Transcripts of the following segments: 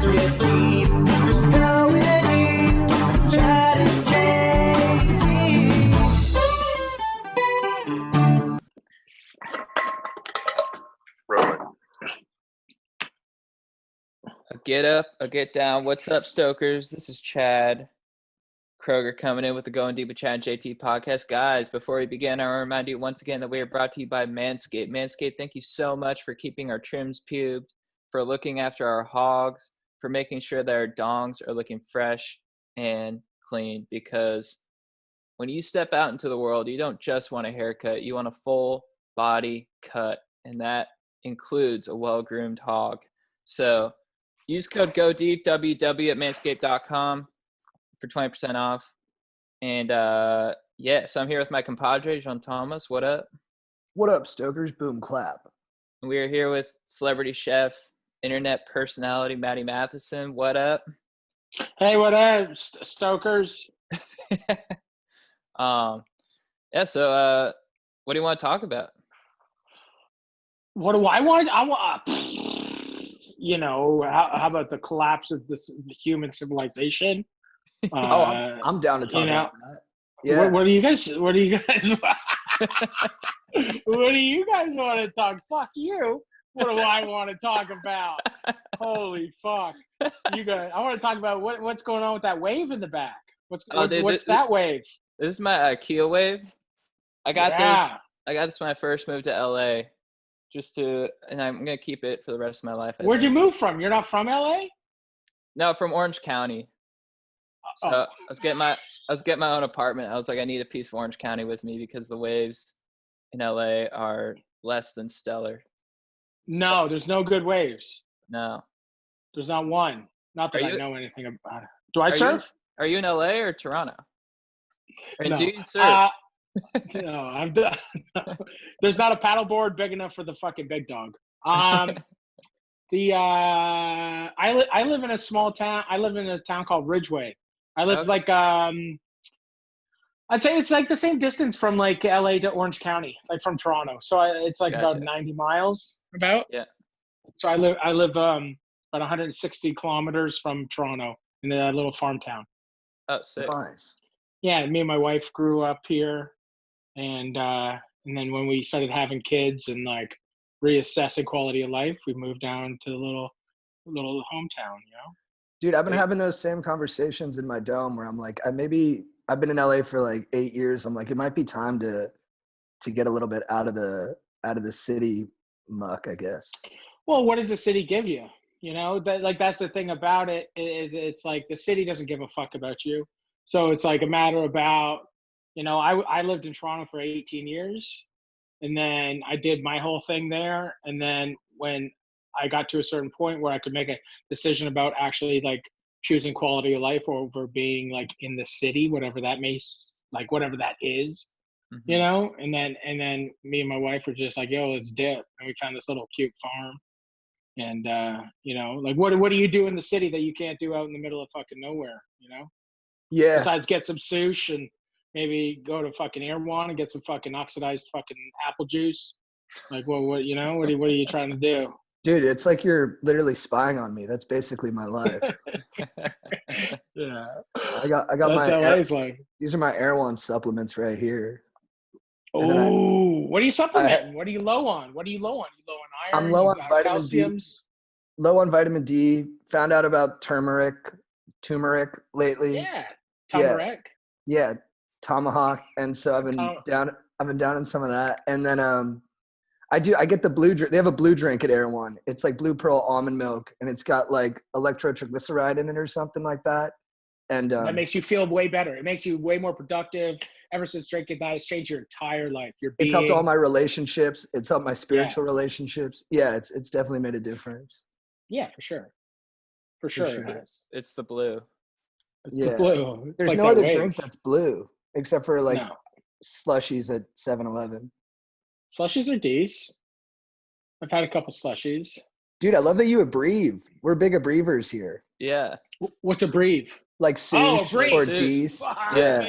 get deep, going deep, Chad and JT. Get up or get down. What's up, Stokers? This is Chad Kroger coming in with the Going Deep with Chad and JT podcast. Guys, before we begin, I want to remind you once again that we are brought to you by Manscaped. Manscaped, thank you so much for keeping our trims pubed, for looking after our hogs, for making sure that our dongs are looking fresh and clean. Because when you step out into the world, you don't just want a haircut. You want a full body cut, and that includes a well-groomed hog. So use code GODEEP, WW at manscaped.com for 20% off. And so I'm here with my compadre, Jean Thomas. What up? What up, Stokers? Boom, clap. We are here with celebrity chef, internet personality, Matty Matheson. What up? Hey, what up, Stokers? So what do you want to talk about? What do I want? I want, how about the collapse of this human civilization? I'm down to talk about that. Yeah. What do you guys? What do you guys? What do you guys want to talk? Fuck you. What do I want to talk about? Holy fuck! You guys. I want to talk about what's going on with that wave in the back. What's that wave? This is my Kia wave. I got this when I first moved to LA. And I'm gonna keep it for the rest of my life. Where'd you move from? You're not from LA? No, from Orange County. So I was getting my own apartment. I was like, I need a piece of Orange County with me because the waves in LA are less than stellar. No, there's no good waves. No. There's not one. Not that I know anything about it. Do I surf? Are you in LA or Toronto? No. Do you surf? No, I'm done. There's not a paddleboard big enough for the fucking big dog. I live in a small town. I live in a town called Ridgeway. I live I'd say it's like the same distance from like LA to Orange County, like from Toronto. So it's like about 90 miles about. Yeah. So I live about 160 kilometers from Toronto in a little farm town. Oh, sick. Nice. Yeah, me and my wife grew up here, and then when we started having kids and like reassessing quality of life, we moved down to the little hometown, Dude, I've been having those same conversations in my dome where I'm like, I've been in LA for like 8 years. I'm like, it might be time to get a little bit out of the city muck, I guess. Well, what does the city give you? That's the thing about it. It's like the city doesn't give a fuck about you. So it's like a matter about, I lived in Toronto for 18 years, and then I did my whole thing there. And then when I got to a certain point where I could make a decision about actually like choosing quality of life over being like in the city, whatever that is, mm-hmm. And then me and my wife were just like, yo, let's dip. And we found this little cute farm. And, like what do you do in the city that you can't do out in the middle of fucking nowhere, Yeah. Besides get some sushi and maybe go to fucking Erewhon and get some fucking oxidized fucking apple juice. Like, what are you trying to do? Dude, it's like you're literally spying on me. That's basically my life. Yeah. I got That's my LA's life. These are my Erewhon supplements right here. Oh, what are you supplementing? What are you low on? You low on iron? I'm low on vitamin calciums? D. Low on vitamin D. Found out about turmeric lately. Yeah. Turmeric. Yeah. Tomahawk. And so I've been down in some of that. And then I get the blue drink. They have a blue drink at Erewhon. It's like Blue Pearl almond milk, and it's got like electrotriglyceride in it or something like that. And that makes you feel way better. It makes you way more productive. Ever since drinking that, it's changed your entire life. It's helped all my relationships. It's helped my spiritual relationships. Yeah, it's definitely made a difference. Yeah, for sure. For sure. It's the blue. It's the blue. There's no other drink that's blue except for like slushies at 7-Eleven. Slushies are decent. I've had a couple slushies. Dude, I love that you abbrev. We're big abbreviers here. Yeah. What's abbrev? Like sush or dees. Yeah.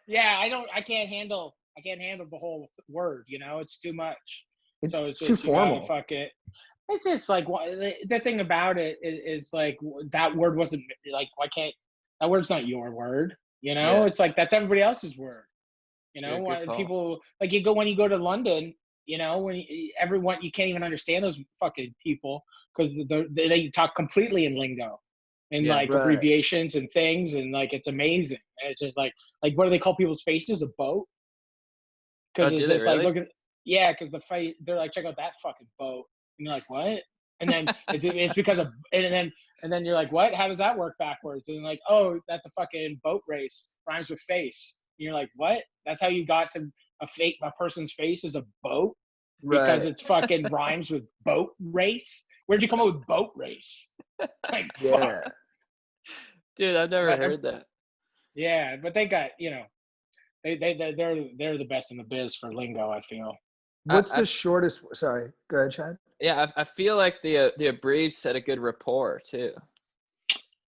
Yeah, I can't handle the whole word, it's too much. It's too formal. Fuck it. It's just like the thing about it is like that word wasn't like, why can't that word's not your word? You know, Yeah. it's like that's everybody else's word. You Yeah, know, good call. people like when you go to London, you know, when everyone, you can't even understand those fucking people because they talk completely in lingo and Yeah. like Right. abbreviations and things, and like it's amazing. And it's just like what do they call people's faces? A boat? Because Oh, it's do they just like really? yeah, because the fight, they're like, check out that fucking boat, and you're like, what? And then it's because of and then you're like, what? How does that work backwards? And like, oh, that's a fucking boat race, rhymes with face. And you're like, what? That's how you got to a person's face is a boat because Right. it's fucking rhymes with boat race. Where'd you come up with boat race? Like, fuck. Yeah. Dude, I've never But, heard that. yeah, but they got, you know, they're the best in the biz for lingo, I feel. What's I- the shortest? Sorry, go ahead, Chad. Yeah, I feel like the abbreves set a good rapport too.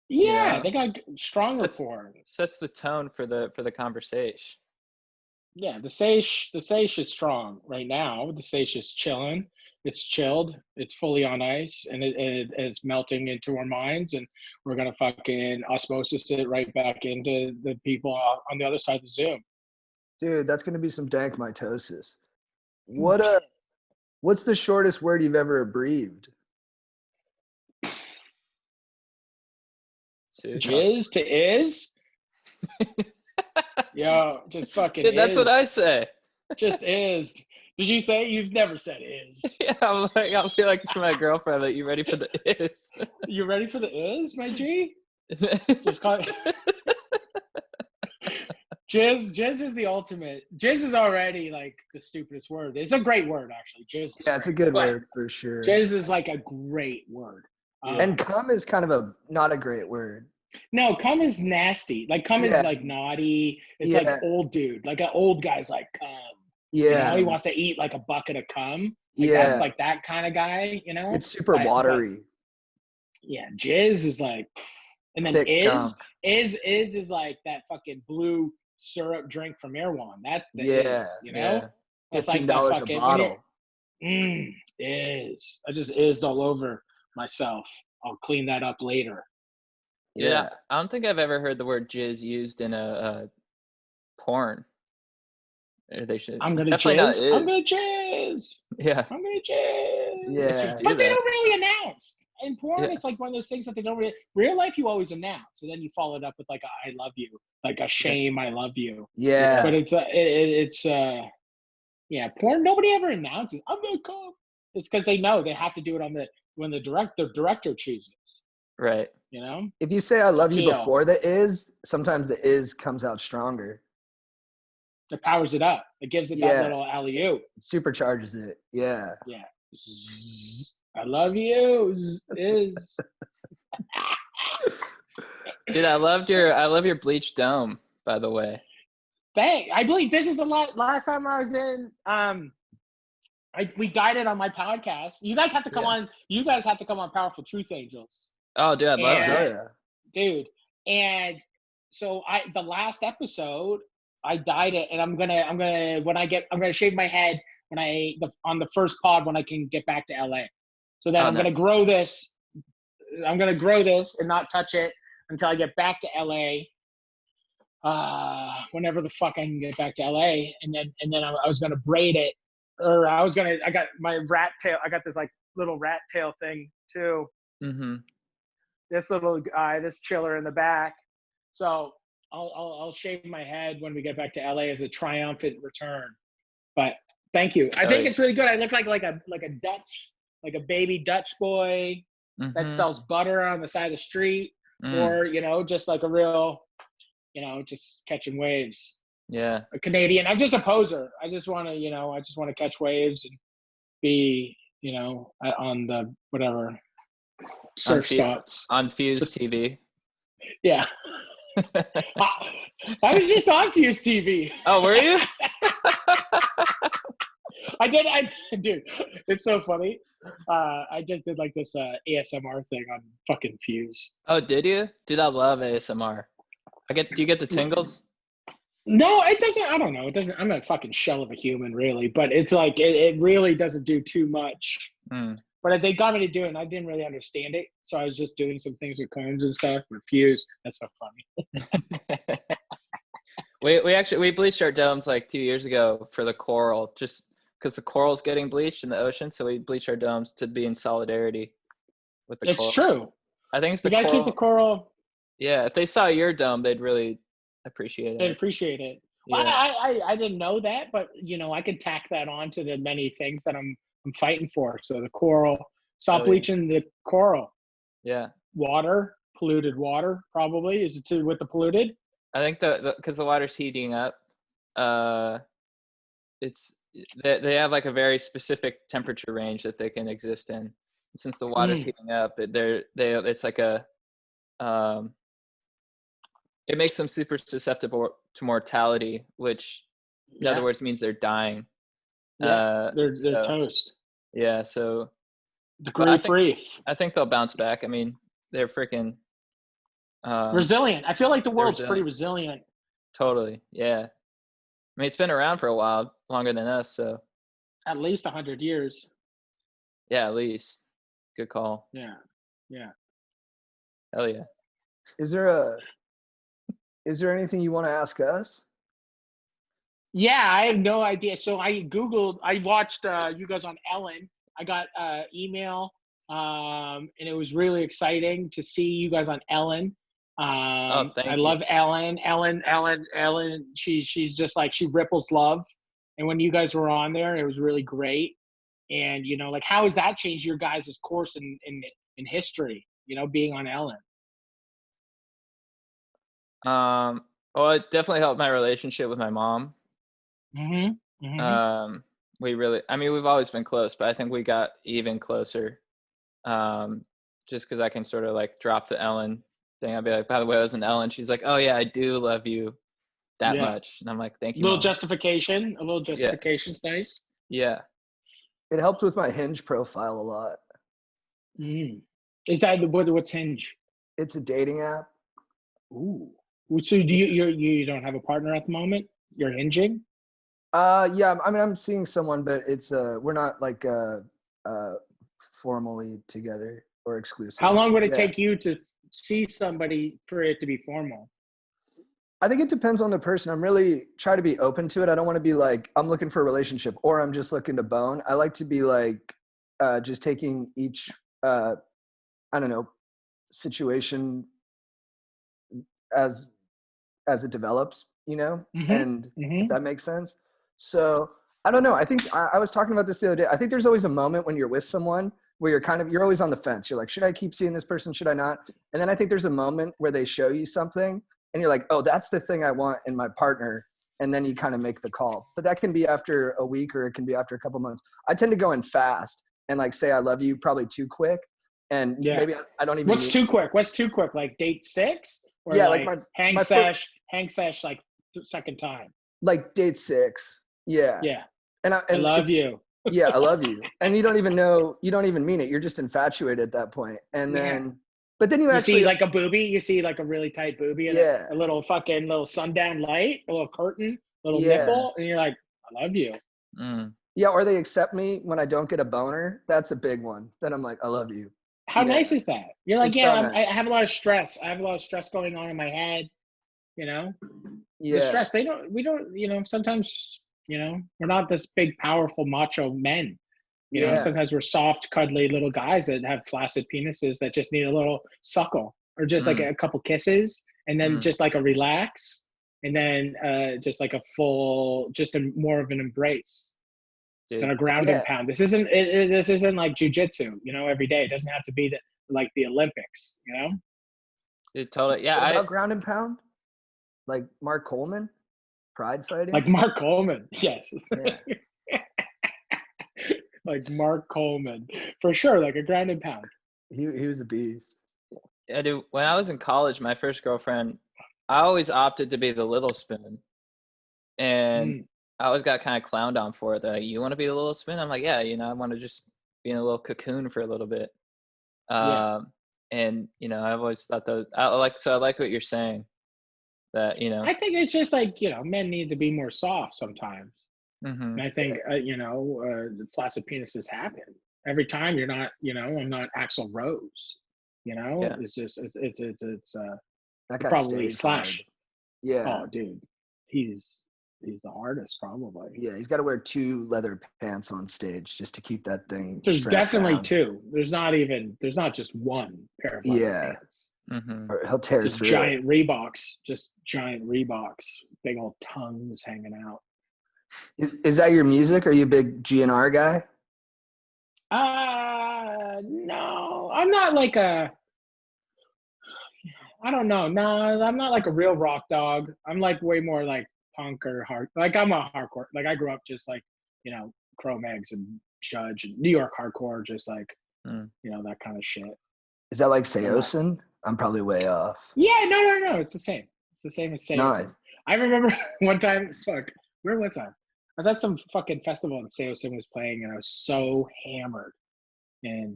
Yeah, Yeah. they got strong Sets, rapport. sets the tone for the conversation. Yeah, the Seish is strong right now. The Seish is chilling. It's chilled. It's fully on ice, and it's melting into our minds, and we're gonna fucking osmosis it right back into the people on the other side of the Zoom. Dude, that's gonna be some dank mitosis. What's the shortest word you've ever abbreviated? See? Jizz to is. Yo, just fucking Dude, that's what is. I say. Just is. Did you say you've never said is? Yeah, I'm like, I'll be like to my girlfriend, like, you ready for the is? You ready for the is, my G? Just call it. Jizz is the ultimate. Jizz is already like the stupidest word. It's a great word, actually. Jizz. Yeah, it's a good word for sure. Jizz is like a great word. And cum is kind of not a great word. No, cum is nasty. Like cum Yeah. is like naughty. It's Yeah. like old dude. Like an old guy's like cum. Yeah. You know, he wants to eat like a bucket of cum. Like Yeah. that's like that kind of guy, you know? It's super watery. Yeah, jizz is like, and then Thick cum. is like that fucking blue syrup drink from Erewhon. That's the Yeah, is, you know? yeah. That's like $15 that a fucking bottle. is. I just is all over myself. I'll clean that up later. Dude, Yeah. I don't think I've ever heard the word jizz used in a porn. They should. I'm gonna Definitely not jizz. I'm is. gonna jizz. Yeah. I'm gonna jizz. They should Yeah. do But they that. don't really announce. In porn, Yeah. it's like one of those things that they don't really. Real life, you always announce, so then you follow it up with like a "I love you," like a "shame, I love you." Yeah. But yeah, porn. Nobody ever announces. I'm gonna come. It's because they know they have to do it on when the director chooses. Right. You know. If you say I love you Feel. before the is, sometimes the is comes out stronger. It powers it up. It gives it that little alley-oop. It supercharges it. Yeah. Yeah. Zzz, I love you. Is. Dude, I love your bleached dome, by the way. I believe this is the last time I was in. We dyed it on my podcast. You guys have to come on. You guys have to come on Powerful Truth Angels. Oh, dude, I'd love And- to. Oh yeah. Dude. And so the last episode, I dyed it, and I'm gonna shave my head on the first pod when I can get back to LA. So then I'm gonna nice. grow this. I'm gonna grow this and not touch it until I get back to LA. Whenever the fuck I can get back to LA, and then I was gonna braid it, or I got my rat tail. I got this like little rat tail thing too. Mm-hmm. This little guy, this chiller in the back. So I'll shave my head when we get back to LA as a triumphant return. But thank you. I think it's really good. I look like a Dutch, like a baby Dutch boy that sells butter on the side of the street, or just like a real, just catching waves. Yeah. A Canadian. I'm just a poser. I just want to, catch waves and be, on the whatever surf spots on Fuse TV. Yeah. I was just on Fuse TV. Oh, were you? Dude, it's so funny. I just did like this ASMR thing on fucking Fuse. Oh, did you? Dude, I love ASMR. Do you get the tingles? No, it doesn't. I don't know. It doesn't. I'm a fucking shell of a human, really. But it's like it really doesn't do too much. But they got me to do it, and I didn't really understand it. So I was just doing some things with combs and stuff with fuse. That's so funny. we bleached our domes like 2 years ago for the coral, just because the coral's getting bleached in the ocean. So we bleached our domes to be in solidarity with the It's coral. true. I think it's You the got to coral. keep the coral. Yeah, if they saw your dome, they'd really appreciate They it. appreciate it. Well, Yeah. I didn't know that, but I could tack that on to the many things that I'm fighting for. So the coral, stop Oh, yeah. bleaching the coral. Yeah. Water, polluted water, probably. Is it with the polluted? I think because the water's heating up, they have like a very specific temperature range that they can exist in. Since the water's heating up, it's like it makes them super susceptible to mortality, which in other words means they're dying. Yeah, they're so, toast. Yeah, so Degree free. I think they'll bounce back. I mean, they're freaking resilient. I feel like the world's pretty resilient. Totally, yeah. I mean, it's been around for a while, longer than us, so at least 100 years. Yeah, at least. Good call. Yeah. Hell yeah. Is there anything you want to ask us? Yeah, I have no idea. So I watched you guys on Ellen. I got email, and it was really exciting to see you guys on Ellen. Thank you. I love Ellen. Ellen. She's just like, she ripples love. And when you guys were on there, it was really great. And like, how has that changed your guys' course in history? Being on Ellen. Well, it definitely helped my relationship with my mom. Mm-hmm. Mm-hmm. We've always been close, but I think we got even closer. Just because I can sort of like drop the Ellen thing. I'd be like, by the way, I was in Ellen. She's like, oh yeah, I do love you that much. And I'm like, thank you, a little Mom. justification's nice. Yeah. It helps with my Hinge profile a lot. Is that what's Hinge? It's a dating app. Ooh. So do you don't have a partner at the moment? You're hinging? Yeah, I mean, I'm seeing someone, but it's we're not like formally together or exclusive. How long would it take you to see somebody for it to be formal? I think it depends on the person. I'm really try to be open to it. I don't want to be like, I'm looking for a relationship or I'm just looking to bone. I like to be like just taking each situation as it develops, and if that makes sense. So I don't know. I think I was talking about this the other day. I think there's always a moment when you're with someone where you're always on the fence. You're like, should I keep seeing this person? Should I not? And then I think there's a moment where they show you something and you're like, oh, that's the thing I want in my partner. And then you kind of make the call. But that can be after a week or it can be after a couple months. I tend to go in fast and like say I love you probably too quick. And maybe I don't even. What's too quick? Like date 6? Or like hang sesh like second time. Like date 6. Yeah. Yeah. And I love you. Yeah, I love you. And you don't even mean it. You're just infatuated at that point. And then, but then you actually see like a boobie. You see like a really tight boobie and a little sundown light, a little curtain, little nipple. And you're like, I love you. Yeah. Or they accept me when I don't get a boner. That's a big one. Then I'm like, I love you. How nice is that? You're like, I have a lot of stress. I have a lot of stress going on in my head. The stress. We don't. Sometimes, we're not this big, powerful, macho men. You know, sometimes we're soft, cuddly little guys that have flaccid penises that just need a little suckle or just like a couple kisses, and then just like a relax, and then just like a full, more of an embrace. Than a ground and pound. This isn't like jujitsu, every day. It doesn't have to be like the Olympics, Dude, totally. Yeah. What about ground and pound? Like Mark Coleman? Pride fighting? Like Mark Coleman, yes. Yeah. Like Mark Coleman. For sure, like a ground and pound. He was a beast. Yeah, dude. When I was in college, my first girlfriend, I always opted to be the little spoon. And I always got kind of clowned on for it. They're like, you want to be the little spoon? I'm like, yeah, I want to just be in a little cocoon for a little bit. And, I've always thought I like what you're saying. That, I think it's just like, men need to be more soft sometimes. And I think, flaccid penises happen. every time you're not, I'm not Axl Rose. Yeah. It's just it's That guy probably stays Slash. hard. Yeah. Oh, dude, he's the hardest probably. Yeah, he's got to wear 2 leather pants on stage just to keep that thing There's strapped definitely down. 2. There's not just one pair of leather Yeah. pants. Mm-hmm. Or he'll tear Just through giant Reeboks, big old tongues hanging out. it. Is that your music? Are you a big GNR guy? No, I'm not like I don't know. No, I'm not like a real rock dog. I'm like way more like punk or hard. Like I'm a hardcore. Like I grew up just like, Cro-Mags and Judge and New York hardcore, just like, that kind of shit. Is that like Seosin? I'm probably way off. Yeah, no. It's the same. It's the same as Seosin. Nice. I remember one time, where was I? I was at some fucking festival and Seosin was playing and I was so hammered. And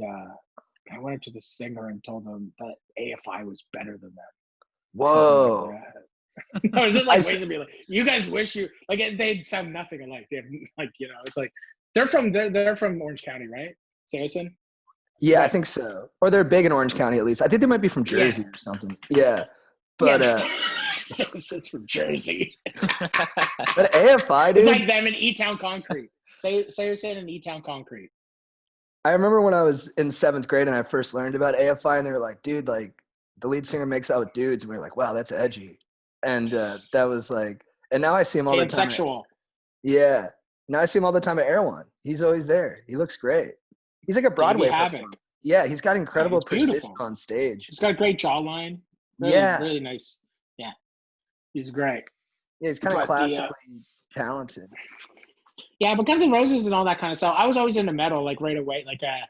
I went up to the singer and told him that AFI was better than them. Whoa. No, it's just like I ways to be like, you guys wish you like they sound nothing alike. They have like, it's like they're from Orange County, right? Seosin? Yeah, I think so. Or they're big in Orange County at least. I think they might be from Jersey or something. Yeah. But Seosin's from Jersey. but AFI, dude. It's like them in E-Town Concrete. Seosin and E-Town Concrete. I remember when I was in 7th grade and I first learned about AFI and they were like, dude, like the lead singer makes out with dudes. And we were like, wow, that's edgy. And that was like, and now I see him all the time. Pansexual. Yeah. Now I see him all the time at Air One. He's always there. He looks great. He's like a Broadway performer. Yeah, he's got incredible precision on stage. He's got a great jawline. Really, really nice. Yeah. He's great. Yeah, he's kind of classically talented. Yeah, but Guns N' Roses and all that kind of stuff. I was always into metal, like right away, like at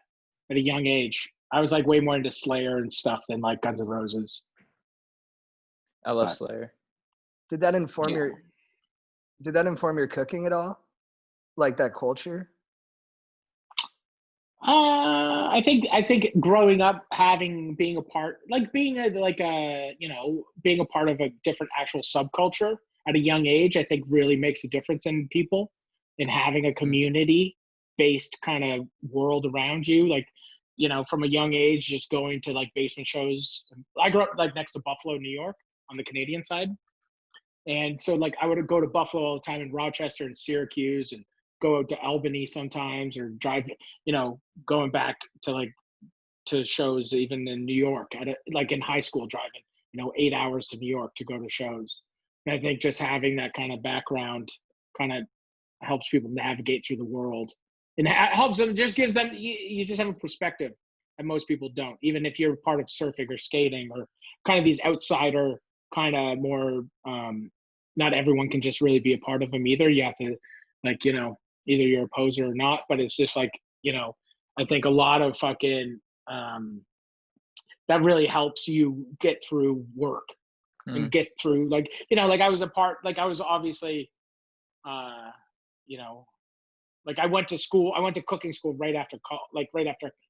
a young age. I was like way more into Slayer and stuff than like Guns N' Roses. I love Slayer. Did that inform your cooking at all? Like that culture? I think growing up, being a part of a different actual subculture at a young age, I think really makes a difference in people, and having a community based kind of world around you. Like, from a young age, just going to like basement shows. I grew up like next to Buffalo, New York on the Canadian side. And so like I would go to Buffalo all the time, and Rochester and Syracuse, and go out to Albany sometimes, or drive, going back to shows even in New York like in high school, driving, 8 hours to New York to go to shows. And I think just having that kind of background kind of helps people navigate through the world, and helps them, just gives them, you just have a perspective that most people don't, even if you're part of surfing or skating or kind of these outsider kind of more, not everyone can just really be a part of them either. You have to either you're a poser or not, but it's just like, I think a lot of fucking, that really helps you get through work and get through like I was obviously, like I went to cooking school right after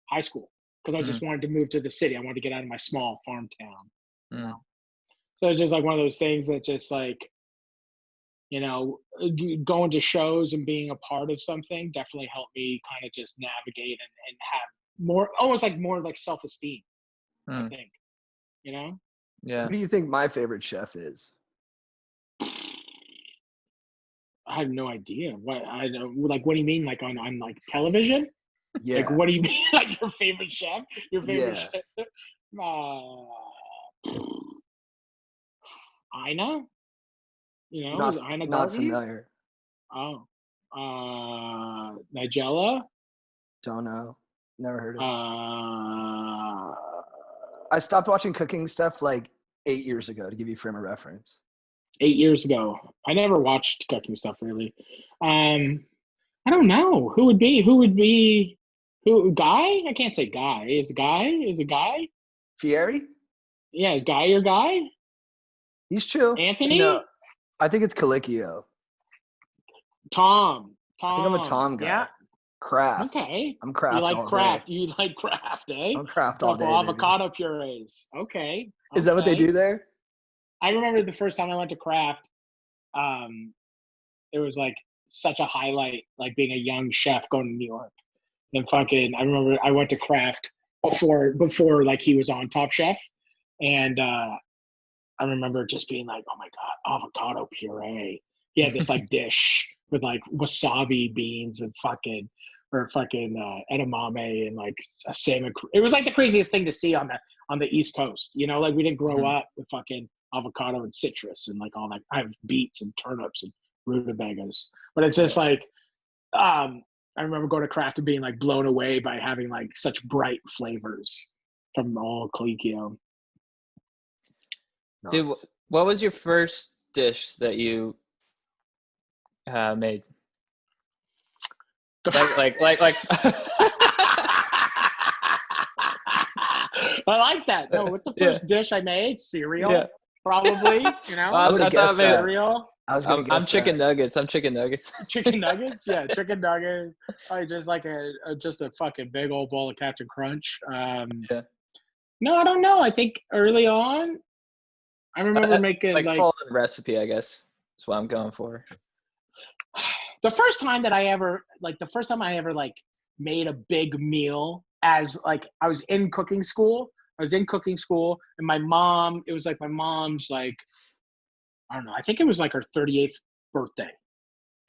high school, because I just wanted to move to the city. I wanted to get out of my small farm town. So it's just like one of those things that just like, going to shows and being a part of something definitely helped me kind of just navigate and have more, almost like more like self-esteem, I think, Yeah. Who do you think my favorite chef is? I have no idea. What do you mean? Like on like television? Yeah. Like, what do you mean? Like your favorite chef? Your favorite chef? Ina? Is Ina not Garten? familiar. Oh. Nigella? Don't know. Never heard of it. Uh, I stopped watching cooking stuff like 8 years ago, to give you frame of reference. 8 years ago. I never watched cooking stuff really. I don't know. Who would be Guy? I can't say Guy. Is a Guy? Fieri? Yeah, is Guy your guy? He's chill. Anthony? No, I think it's Colicchio. Tom. I think I'm a Tom guy. Yeah. Kraft. Okay. I'm Kraft. You like all Kraft. Day. You like Kraft, eh? I'm Kraft all day. Double avocado purees. Okay. Is that what they do there? I remember the first time I went to Kraft, it was like such a highlight, like being a young chef going to New York. And fucking, I remember I went to Kraft before like he was on Top Chef, and I remember just being like, oh my god, avocado puree. He had this like dish with like wasabi beans and fucking edamame and like a salmon. It was like the craziest thing to see on the East Coast. You know, like we didn't grow up with fucking avocado and citrus and like all that. I have beets and turnips and rutabagas, but it's just like I remember going to Kraft and being like blown away by having like such bright flavors from all Colicchio. Dude, what was your first dish that you made? Like I like that. No, what's the first dish I made? Cereal, Yeah. probably. You know, I thought maybe cereal. I'm chicken nuggets. I'm chicken nuggets. Chicken nuggets, yeah, chicken nuggets. I just like just a fucking big old bowl of Captain Crunch. Yeah. No, I don't know. I think early on, I remember making like full on recipe, I guess. That's what I'm going for. the first time I ever like made a big meal as like I was in cooking school. And my mom, it was like my mom's like, I don't know, I think it was like her 38th birthday.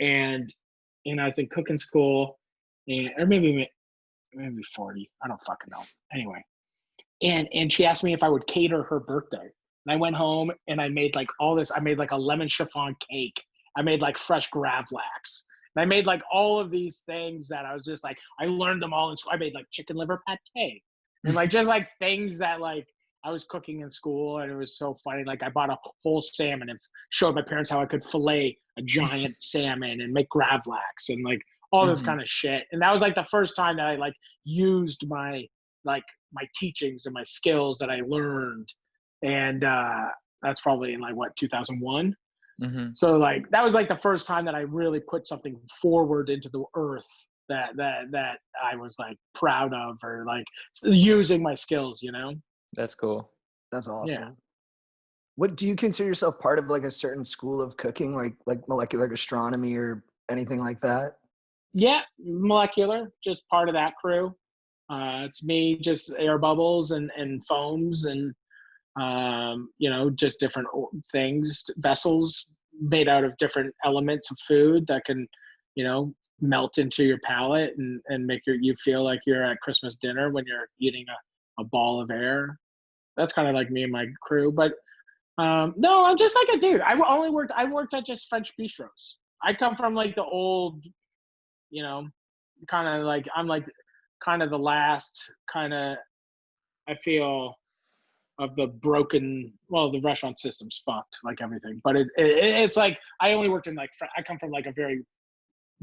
And I was in cooking school or maybe 40. I don't fucking know. Anyway. And she asked me if I would cater her birthday. And I went home and I made like all this. I made like a lemon chiffon cake. I made like fresh gravlax. And I made like all of these things that I was just like, I learned them all in school. I made like chicken liver pate and like just like things that like I was cooking in school. And it was so funny. Like I bought a whole salmon and showed my parents how I could fillet a giant salmon and make gravlax and like all this kind of shit. And that was like the first time that I like used my teachings and my skills that I learned. And that's probably in like 2001. So like that was like the first time that I really put something forward into the earth that I was like proud of or like using my skills, you know. That's cool. That's awesome. Yeah. What do you consider yourself part of, like a certain school of cooking, like molecular gastronomy or anything like that? Yeah, molecular, just part of that crew. It's me, just air bubbles and foams and just different things, vessels made out of different elements of food that can, melt into your palate and make you feel like you're at Christmas dinner when you're eating a ball of air. That's kind of like me and my crew. But no, I'm just like a dude. I worked at just French bistros. I come from like the old, kind of like, I'm like kind of the last kind of, I feel, of the broken, well, the restaurant system's fucked, like everything. But it's like, I only worked in like, I come from like a very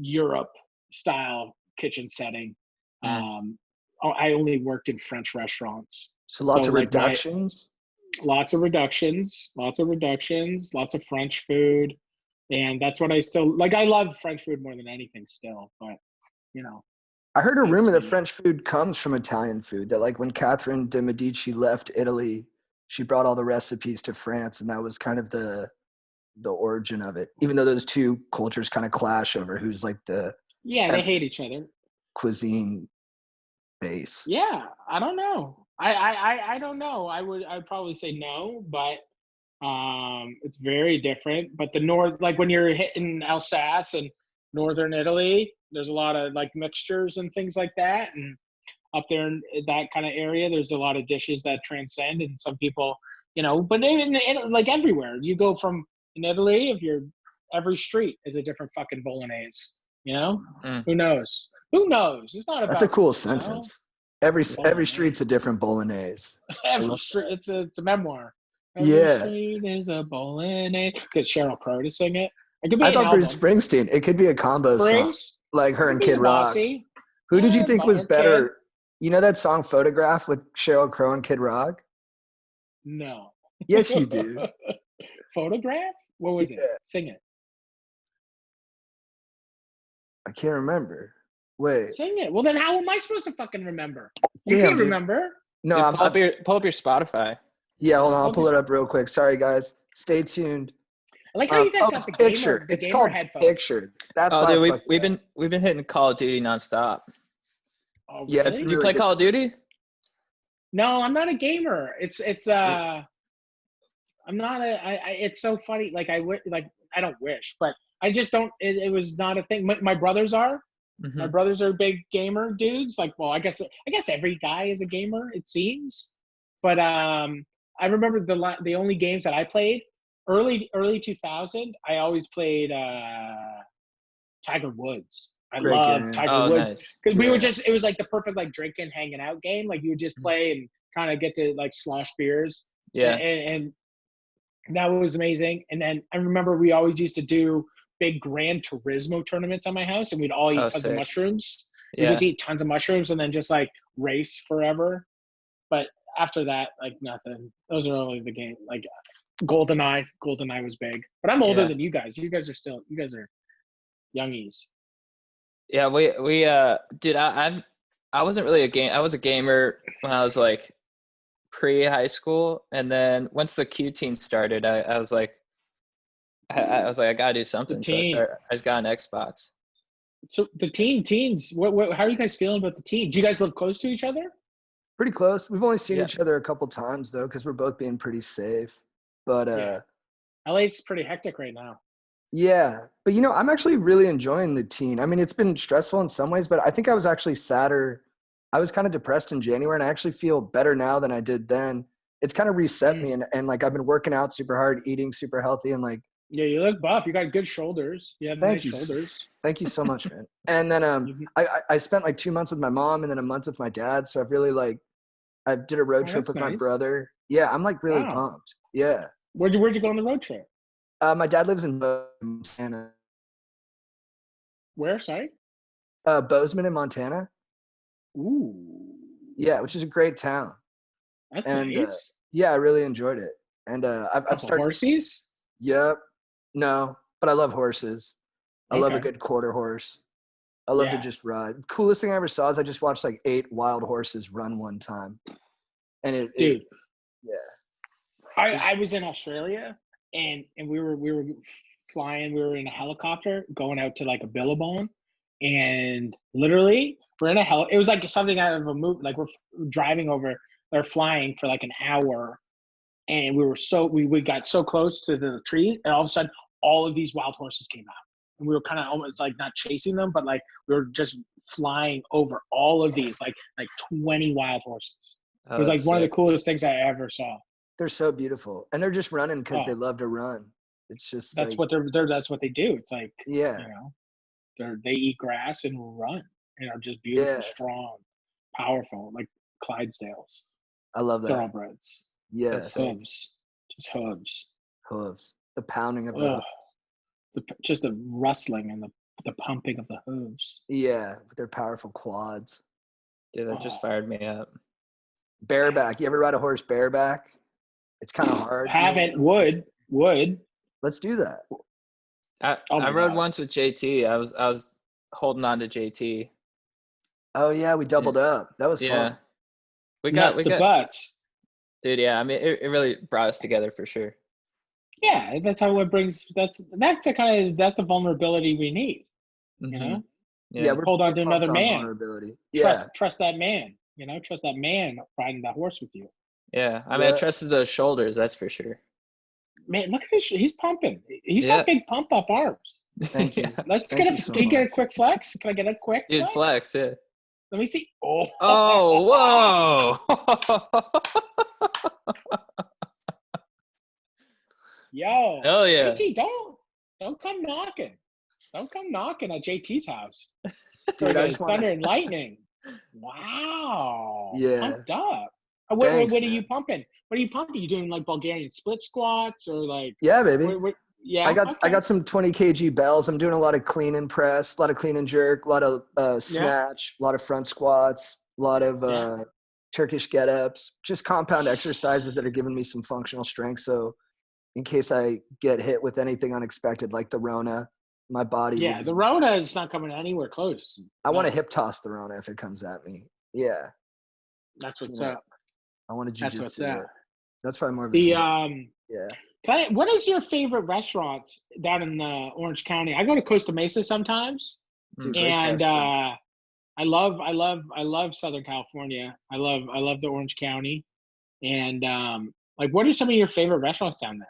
Europe style kitchen setting. I only worked in French restaurants. So lots of like reductions? Lots of reductions, lots of French food. And that's what I still, like, I love French food more than anything still, but, I heard a rumor that French food comes from Italian food, that like when Catherine de Medici left Italy, she brought all the recipes to France, and that was kind of the origin of it, even though those two cultures kind of clash over who's like the they hate each other cuisine base. Yeah, I don't know. I don't know. I'd probably say no, but it's very different. But the north, like when you're hitting Alsace and northern Italy, there's a lot of like mixtures and things like that. And up there in that kind of area, there's a lot of dishes that transcend. And some people, but like everywhere, you go from in Italy, every street is a different fucking bolognese. Who knows? It's not about. That's a cool sentence. Every street's a different bolognese. Every street, it's a memoir. Every street is a bolognese. Get Sheryl Crow to sing it. It could be I an thought album. Bruce Springsteen. It could be a combo song, like her and Kid Rock. Bossy. Who did you think was Kid. better? You know that song "Photograph" with Sheryl Crow and Kid Rock? No. Yes, you do. Photograph? What was it? Sing it. I can't remember. Wait. Sing it. Well, then how am I supposed to fucking remember? You Damn, can't dude. remember. No, Dude, pull up your Spotify. Yeah, hold on. I'll pull it up real quick. Sorry, guys. Stay tuned. I like how you guys got the Picture. gamer, It's gamer called headphones. Picture. That's Dude, we've been hitting Call of Duty nonstop. Oh, Yeah, it's really? Do you really play good. Call of Duty? No, I'm not a gamer. I'm not it's so funny. Like I don't wish, but I just don't. It was not a thing. My brothers are. My Mhm. brothers are big gamer dudes. Like, well, I guess every guy is a gamer. It seems, but I remember the only games that I played early 2000. I always played Tiger Woods. I Great love game. Tiger Oh, Woods nice. because we Yeah. were just. It was like the perfect like drinking, hanging out game. Like you would just play and kind of get to like slosh beers. Yeah. And that was amazing. And then I remember we always used to do big Gran Turismo tournaments at my house, and we'd all eat Oh, tons of sick. mushrooms. We Yeah. just eat tons of mushrooms and then just like race forever. But after that, like nothing. Those are only the game. Like GoldenEye was big. But I'm older Yeah. than you guys. You guys are youngies. Yeah, we dude, I wasn't really I was a gamer when I was like pre-high school, and then once the Q teen started, I was like I was like I gotta do The something, so team. I just got an Xbox. So the teens, what how are you guys feeling about the team? Do you guys live close to each other? Pretty close. We've only seen Yeah. each other a couple times though, because we're both being pretty safe. But Yeah. LA's pretty hectic right now. yeah. But you know, I'm actually really enjoying the teen. I mean, it's been stressful in some ways, but I think I was actually sadder. I was kind of depressed in January, and I actually feel better now than I did then. It's kind of reset me, and like I've been working out super hard, eating super healthy, and like Yeah, you look buff. You got good shoulders. You have nice thank you. shoulders. Thank you so much, man. And then Mhm. I spent like 2 months with my mom and then a month with my dad. So I've really like I did a road Oh, trip that's with my nice. brother. Yeah, I'm like really Wow. pumped. Yeah. Where'd you go on the road trip? My dad lives in Montana. Where? Sorry. Bozeman in Montana. Ooh, Yeah, which is a great town. that's And nice. yeah, I really enjoyed it. And I've Couple started. horsies. Yep. No, but I love horses. I love a Okay. good quarter horse. I love to Yeah. just ride. Coolest thing I ever saw is I just watched like 8 wild horses run one time. And Dude, yeah. I was in Australia and we were flying. We were in a helicopter going out to like a billabong, and literally we're in a it was like something out of a movie. Like we're driving over or flying for like an hour, and we got so close to the tree, and all of a sudden all of these wild horses came out, and we were kind of almost like not chasing them, but like we were just flying over all of these like 20 wild horses. Oh, It was like that's one of the sick. coolest things I ever saw. They're so beautiful. And they're just running because they Oh, love to run. It's just that's like, what that's what they do. It's like, yeah, you know, they eat grass and run and are just beautiful, yeah. strong, powerful, like Clydesdales, I love that. thoroughbreds, Yes. sick. hooves, just hooves. Hooves. The pounding of the Ugh. hooves. Just the rustling and the pumping of the hooves. Yeah, with their powerful quads. Dude, that just Oh. fired me up. Bareback. You ever ride a horse bareback? It's kind of hard. Haven't, would. Let's do that. Oh I my rode God. once with JT. I was holding on to JT. Oh yeah, we doubled up. That was Yeah. fun. We Nuts to got butts. dude, yeah, I mean it really brought us together for sure. Yeah, that's how it brings. That's the vulnerability we need. You Mhm. know, Yeah, Yeah. hold on to pumped another on man. vulnerability. Yeah. Trust that man. You know, trust that man riding that horse with you. Yeah. I mean, I Yeah. trusted those shoulders, that's for sure. Man, look at his. He's pumping. He's Yeah. got big pump up arms. Thank you. Yeah. Let's Thank get you so Can you get a much. quick flex? Can I get a quick Dude, flex? flex, yeah. Let me see. Oh. Oh, whoa. Yo. Hell yeah. JT, don't come knocking. Don't come knocking at JT's house. Dude, I Friggin' just want thunder to. and lightning. Wow. Yeah. Pumped up. Thanks, What are you man. pumping? What are you pumping? You doing like Bulgarian split squats or like? Yeah, baby. Yeah. I got okay. some 20 kg bells. I'm doing a lot of clean and press, a lot of clean and jerk, a lot of Yeah. snatch, a lot of front squats, a lot of Yeah. Turkish get-ups, just compound exercises that are giving me some functional strength. So in case I get hit with anything unexpected like the Rona, my body Yeah. will The be, Rona is not coming anywhere close. I want to No, hip toss the Rona if it comes at me. Yeah. That's what's Yeah. up. I want to That's what's jujitsu up. it. That's probably more of a The jiu- Yeah. what is your favorite restaurants down in Orange County? I go to Costa Mesa sometimes, Mm. Dude, great and question. I love Southern California. I love the Orange County. And like, what are some of your favorite restaurants down there?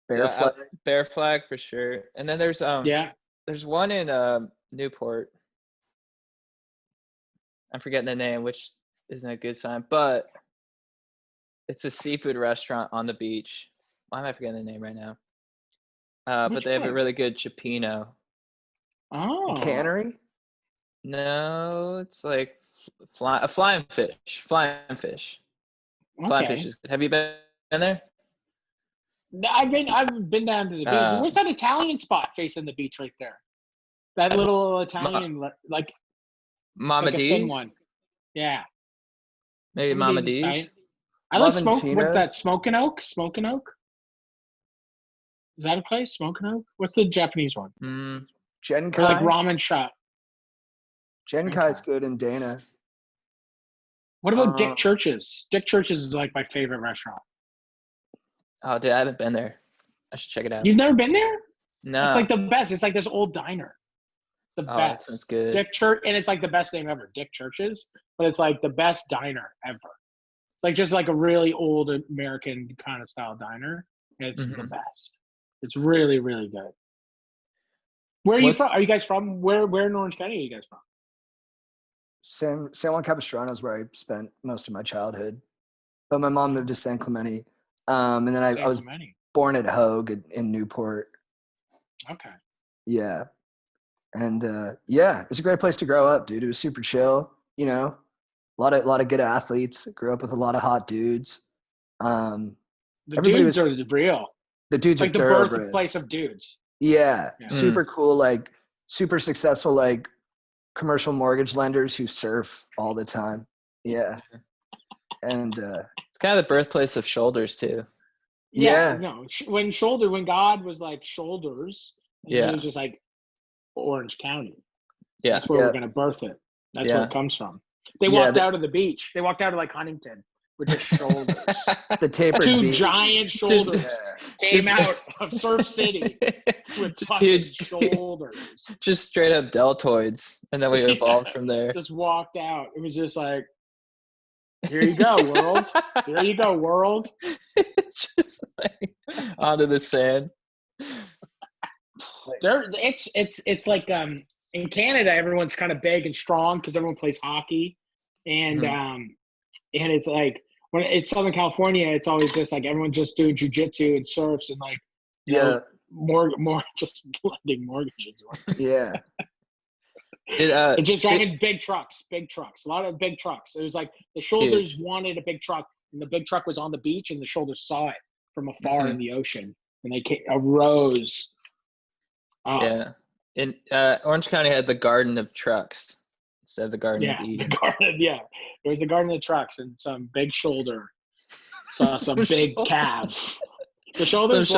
Bear flag. Bear Flag for sure. And then there's Yeah. there's one in Newport. I'm forgetting the name, which isn't a good sign, but it's a seafood restaurant on the beach. Why am I forgetting the name right now? But Which they have a one? really good cipino. Oh. Cannery. No, it's like flying fish. Flying fish. Flying fish Okay. is good. Have you been there? No, I've been down to the beach. Where's that Italian spot facing the beach right there? That little Italian, like Mama a thin D's? one. Yeah. Maybe Mama D's? I like Laventino's. what's that, Smoking Oak? Smoking Oak? Is that a place? Smoking Oak? What's the Japanese one? Mm, Genkai. Or like ramen shop. Genkai's good in Dana. What about Dick Church's? Dick Church's is like my favorite restaurant. oh, dude, I haven't been there. I should check it out. You've never been there? No. It's like the best. It's like this old diner. It's the Oh, that best. sounds good. Dick Church, and it's like the best name ever, Dick Church's, but it's like the best diner ever. It's like just like a really old American kind of style diner. And it's the best. It's really, really good. Where are you from? Are you guys from? Where in Orange County are you guys from? San Juan Capistrano is where I spent most of my childhood, but my mom moved to San Clemente, and then I was born at Hogue in Newport. Okay. Yeah, and yeah, it was a great place to grow up, dude. It was super chill, you know, a lot of good athletes. Grew up with a lot of hot dudes. The dudes are real. The dudes like are the thoroughbreds. birthplace of dudes. Yeah, super cool, like super successful, like commercial mortgage lenders who surf all the time. Yeah. And it's kind of the birthplace of shoulders too. Yeah. No, when God was like shoulders, and he was just like Orange County. Yeah. That's where we're going to birth it. That's where it comes from. They walked out of the beach. They walked out of like Huntington with just shoulders. The tapered Two giant shoulders came out of Surf City with fucking shoulders. Just straight up deltoids. And then we evolved from there. Just walked out. It was just like, here you go, world. Here you go, world. Just like onto the sand. It's like in Canada, everyone's kind of big and strong because everyone plays hockey, and it's like when it's Southern California, it's always just like everyone just doing jujitsu and surfs and like you know, more just lending mortgages. Yeah. It's just driving big trucks, a lot of big trucks. It was like the shoulders wanted a big truck, and the big truck was on the beach, and the shoulders saw it from afar in the ocean, and they arose. Yeah. In Orange County had the Garden of Trucks instead of the Garden of Eden. It was the Garden of Trucks, and some big shoulder saw some big calves. The shoulders,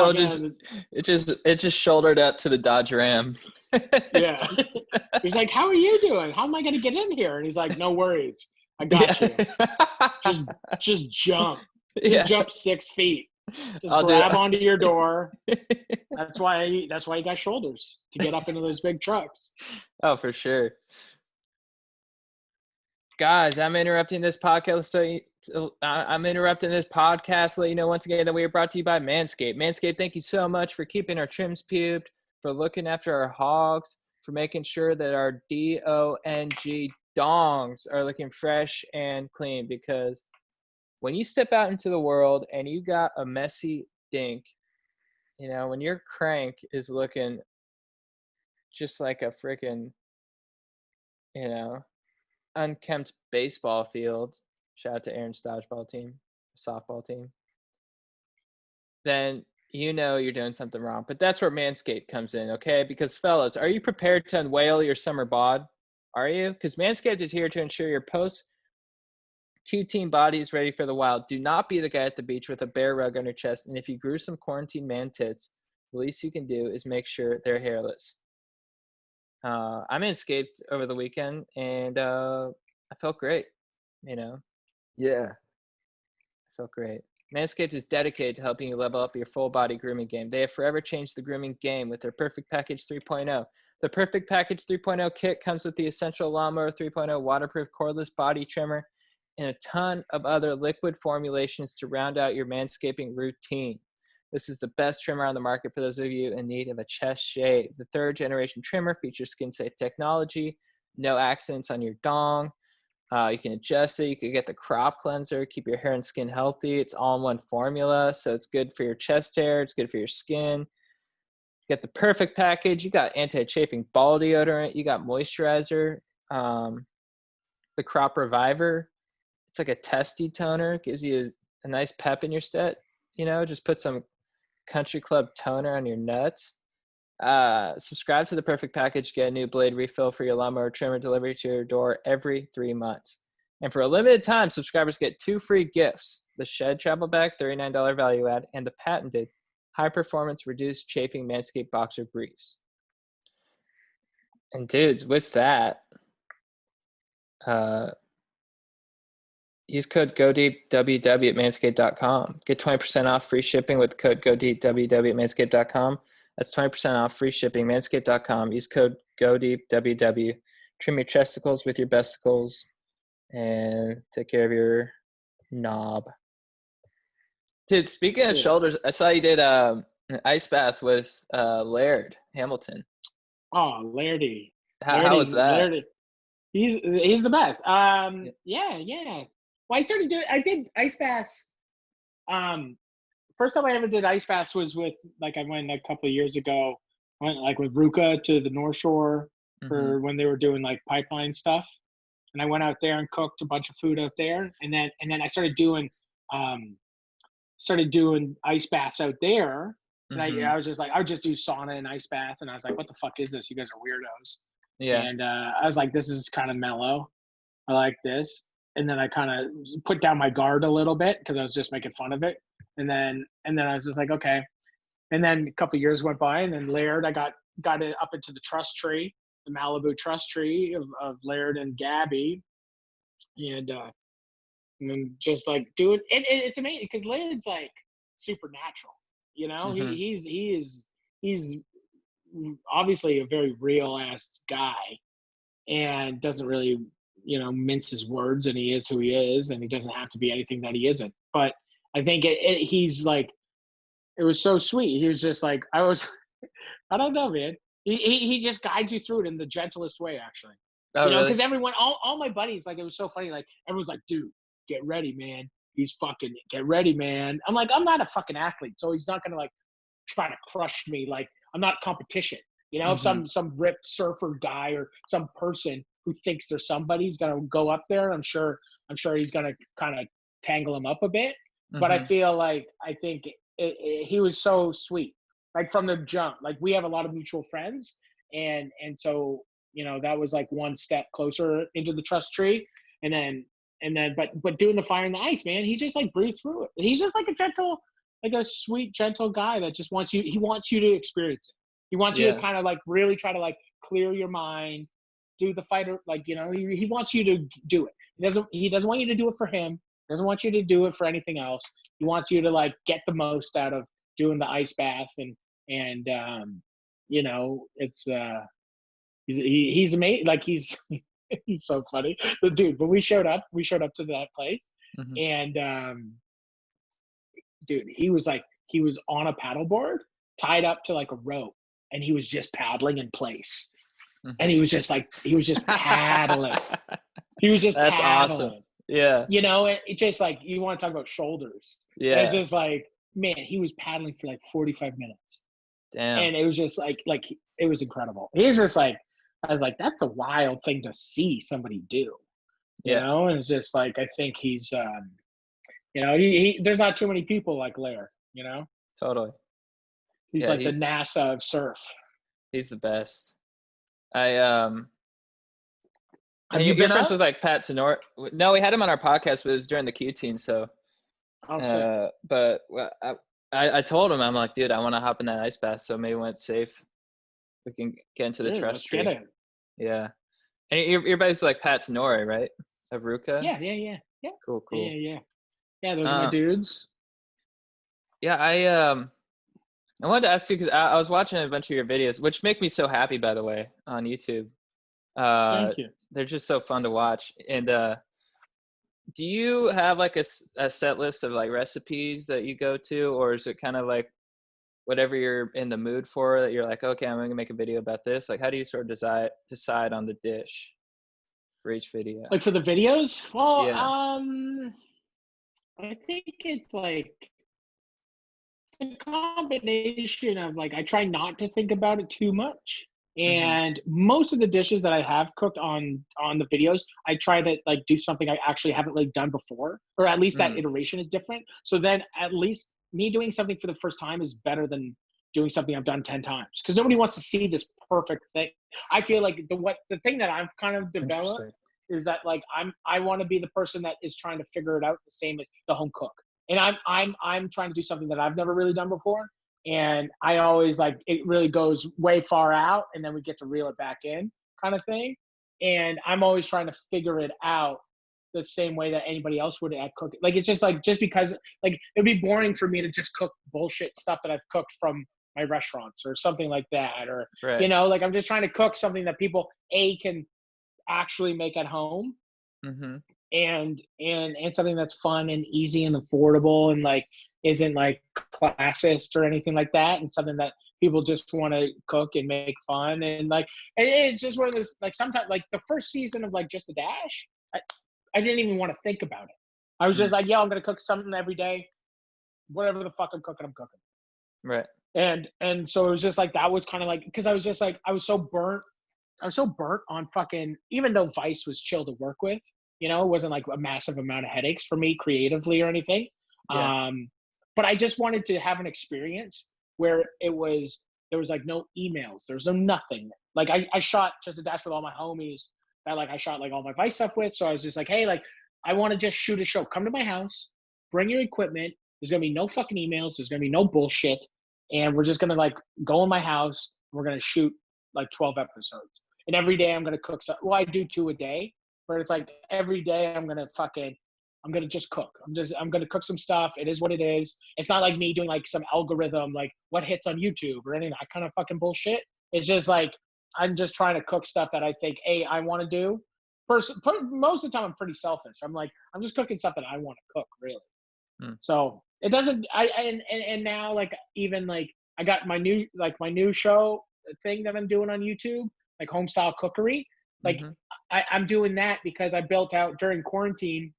it just shouldered up to the Dodge Ram. Yeah. He's like, "How are you doing? How am I going to get in here?" And he's like, "No worries, I got you. Just jump. Jump 6 feet. Just grab onto your door." That's why you got shoulders, to get up into those big trucks. Oh, for sure. Guys, I'm interrupting this podcast to let you know once again that we are brought to you by Manscaped. Manscaped, thank you so much for keeping our trims pubed, for looking after our hogs, for making sure that our DONG dongs are looking fresh and clean, because when you step out into the world and you got a messy dink, you know, when your crank is looking just like a freaking, you know, unkempt baseball field, shout out to Aaron's dodgeball team, softball team, then you know you're doing something wrong. But that's where Manscaped comes in, okay? Because fellas, are you prepared to unveil your summer bod? Are you? Because Manscaped is here to ensure your post-Q-teen body is ready for the wild. Do not be the guy at the beach with a bear rug on your chest. And if you grew some quarantine man tits, the least you can do is make sure they're hairless. I Manscaped over the weekend, and I felt great, you know? Yeah. I felt great. Manscaped is dedicated to helping you level up your full body grooming game. They have forever changed the grooming game with their Perfect Package 3.0. The Perfect Package 3.0 kit comes with the Essential Lawnmower 3.0 waterproof cordless body trimmer and a ton of other liquid formulations to round out your manscaping routine. This is the best trimmer on the market for those of you in need of a chest shave. The 3rd generation trimmer features skin-safe technology, no accidents on your dong. You can adjust it. You can get the crop cleanser, keep your hair and skin healthy. It's all in one formula, so it's good for your chest hair. It's good for your skin. You got the Perfect Package. You got anti-chafing ball deodorant. You got moisturizer. The Crop Reviver. It's like a testy toner. It gives you a nice pep in your step. You know, just put some Country Club toner on your nuts. Subscribe to the Perfect Package. Get a new blade refill for your lawnmower trimmer delivered to your door every 3 months. And for a limited time, subscribers get 2 free gifts: the Shed Travel Bag, $39 value add, and the patented high-performance reduced chafing Manscaped Boxer Briefs. And dudes, with that, use code GODEEPWW at manscaped.com. Get 20% off free shipping with code GODEEPWW at manscaped.com. That's 20% off free shipping, manscaped.com. Use code GODEEPWW. Trim your chesticles with your besticles and take care of your knob. Dude, speaking of shoulders, I saw you did an ice bath with Laird Hamilton. Oh, Lairdy. How was that? Lairdy. He's the best. Yeah. Well, I did ice baths. First time I ever did ice baths was with, like, I went a couple of years ago. I went like with Ruka to the North Shore for when they were doing like pipeline stuff. And I went out there and cooked a bunch of food out there. And then I started doing ice baths out there. And I was just like, I would just do sauna and ice bath. And I was like, what the fuck is this? You guys are weirdos. Yeah. And I was like, this is kind of mellow. I like this. And then I kind of put down my guard a little bit because I was just making fun of it. And then I was just like, okay. And then a couple of years went by, and then Laird, I got it up into the trust tree, the Malibu trust tree of Laird and Gabby. And then just like do it. It's amazing because Laird's like supernatural. You know, he's obviously a very real ass guy and doesn't really, you know, mince his words, and he is who he is, and he doesn't have to be anything that he isn't. But I think he's like, it was so sweet. He was just like, I don't know, man. He just guides you through it in the gentlest way, actually. Oh, you know, really? because everyone, all my buddies, like, it was so funny. Like, everyone's like, dude, get ready, man. Get ready, man. I'm like, I'm not a fucking athlete, so he's not going to like try to crush me. Like, I'm not competition. You know, if some ripped surfer guy or some person who thinks they're somebody's going to go up there, I'm sure he's going to kind of tangle him up a bit. But I feel like, I think he was so sweet, like from the jump. Like, we have a lot of mutual friends, and so, you know, that was like one step closer into the trust tree. And then but doing the fire and the ice, man, he just like breathed through it. He's just like a sweet, gentle guy that just wants you to experience it. He wants you to kind of like really try to like clear your mind, do the fighter, like, you know, he wants you to do it. He doesn't want you to do it for him. He doesn't want you to do it for anything else. He wants you to like get the most out of doing the ice bath, and you know, it's he's amazing. Like, he's so funny. The dude, when we showed up to that place, and dude, he was on a paddleboard tied up to like a rope, and he was just paddling in place. And he was just paddling. He was just That's paddling. awesome. Yeah. You know, it just like, you want to talk about shoulders. Yeah. And it's just like, man, he was paddling for like 45 minutes. Damn. And it was just like it was incredible. He's just like, I was like, that's a wild thing to see somebody do. You know, and it's just like, I think he's you know, he there's not too many people like Lair, you know? Totally. He's like the NASA of surf. He's the best. Have you're you been friends up? with like Pat Tenor? No, we had him on our podcast, but it was during the Q-teen. So, but I told him, I'm like, dude, I want to hop in that ice bath. So maybe when it's safe, we can get into the trust tree. Get it. Yeah. And you're basically like Pat Tenor, right? Of Ruka? Yeah. Cool. Yeah, those are my dudes. Yeah, I wanted to ask you because I was watching a bunch of your videos, which make me so happy, by the way, on YouTube. Thank you. They're just so fun to watch. And do you have like a set list of like recipes that you go to, or is it kind of like whatever you're in the mood for that you're like, okay, I'm gonna make a video about this? Like, how do you sort of decide on the dish for each video? Like for the videos? Well, Yeah. I think it's like a combination of like I try not to think about it too much. And most of the dishes that I have cooked on the videos, I try to like do something I actually haven't really done before, or at least that iteration is different. So then at least me doing something for the first time is better than doing something I've done 10 times, because nobody wants to see this perfect thing. I feel like the thing that I've kind of developed is that like I want to be the person that is trying to figure it out the same as the home cook. And I'm trying to do something that I've never really done before. And I always like, it really goes way far out and then we get to reel it back in kind of thing. And I'm always trying to figure it out the same way that anybody else would at cooking. Like, it's just like, just because like, it'd be boring for me to just cook bullshit stuff that I've cooked from my restaurants or something like that. Or, Right. you know, like I'm just trying to cook something that people can actually make at home. And something that's fun and easy and affordable and like isn't like classist or anything like that, and something that people just want to cook and make fun. And like it's just one of those, like sometimes like the first season of like Just a Dash, I didn't even want to think about it. I was just like, yeah, I'm gonna cook something every day, whatever the fuck I'm cooking. Right. And so it was just like, that was kind of like, because I was just like, I was so burnt on fucking, even though Vice was chill to work with, you know, it wasn't like a massive amount of headaches for me creatively or anything. Yeah. But I just wanted to have an experience where there was like no emails, there was no nothing. Like I shot Just a Dash with all my homies that like I shot like all my Vice stuff with. So I was just like, hey, like I want to just shoot a show. Come to my house, bring your equipment. There's gonna be no fucking emails. There's gonna be no bullshit, and we're just gonna like go in my house. We're gonna shoot like 12 episodes, and every day I'm gonna cook. Well, I do 2 a day, but it's like every day I'm gonna just cook. I'm gonna cook some stuff. It is what it is. It's not like me doing like some algorithm, like what hits on YouTube or any of that kind of fucking bullshit. It's just like, I'm just trying to cook stuff that I think, I want to do. Most of the time I'm pretty selfish. I'm like, I'm just cooking stuff that I want to cook, really. So it doesn't, and now like, even like I got my new show thing that I'm doing on YouTube, like Homestyle Cookery. Like I'm doing that because I built out during quarantine.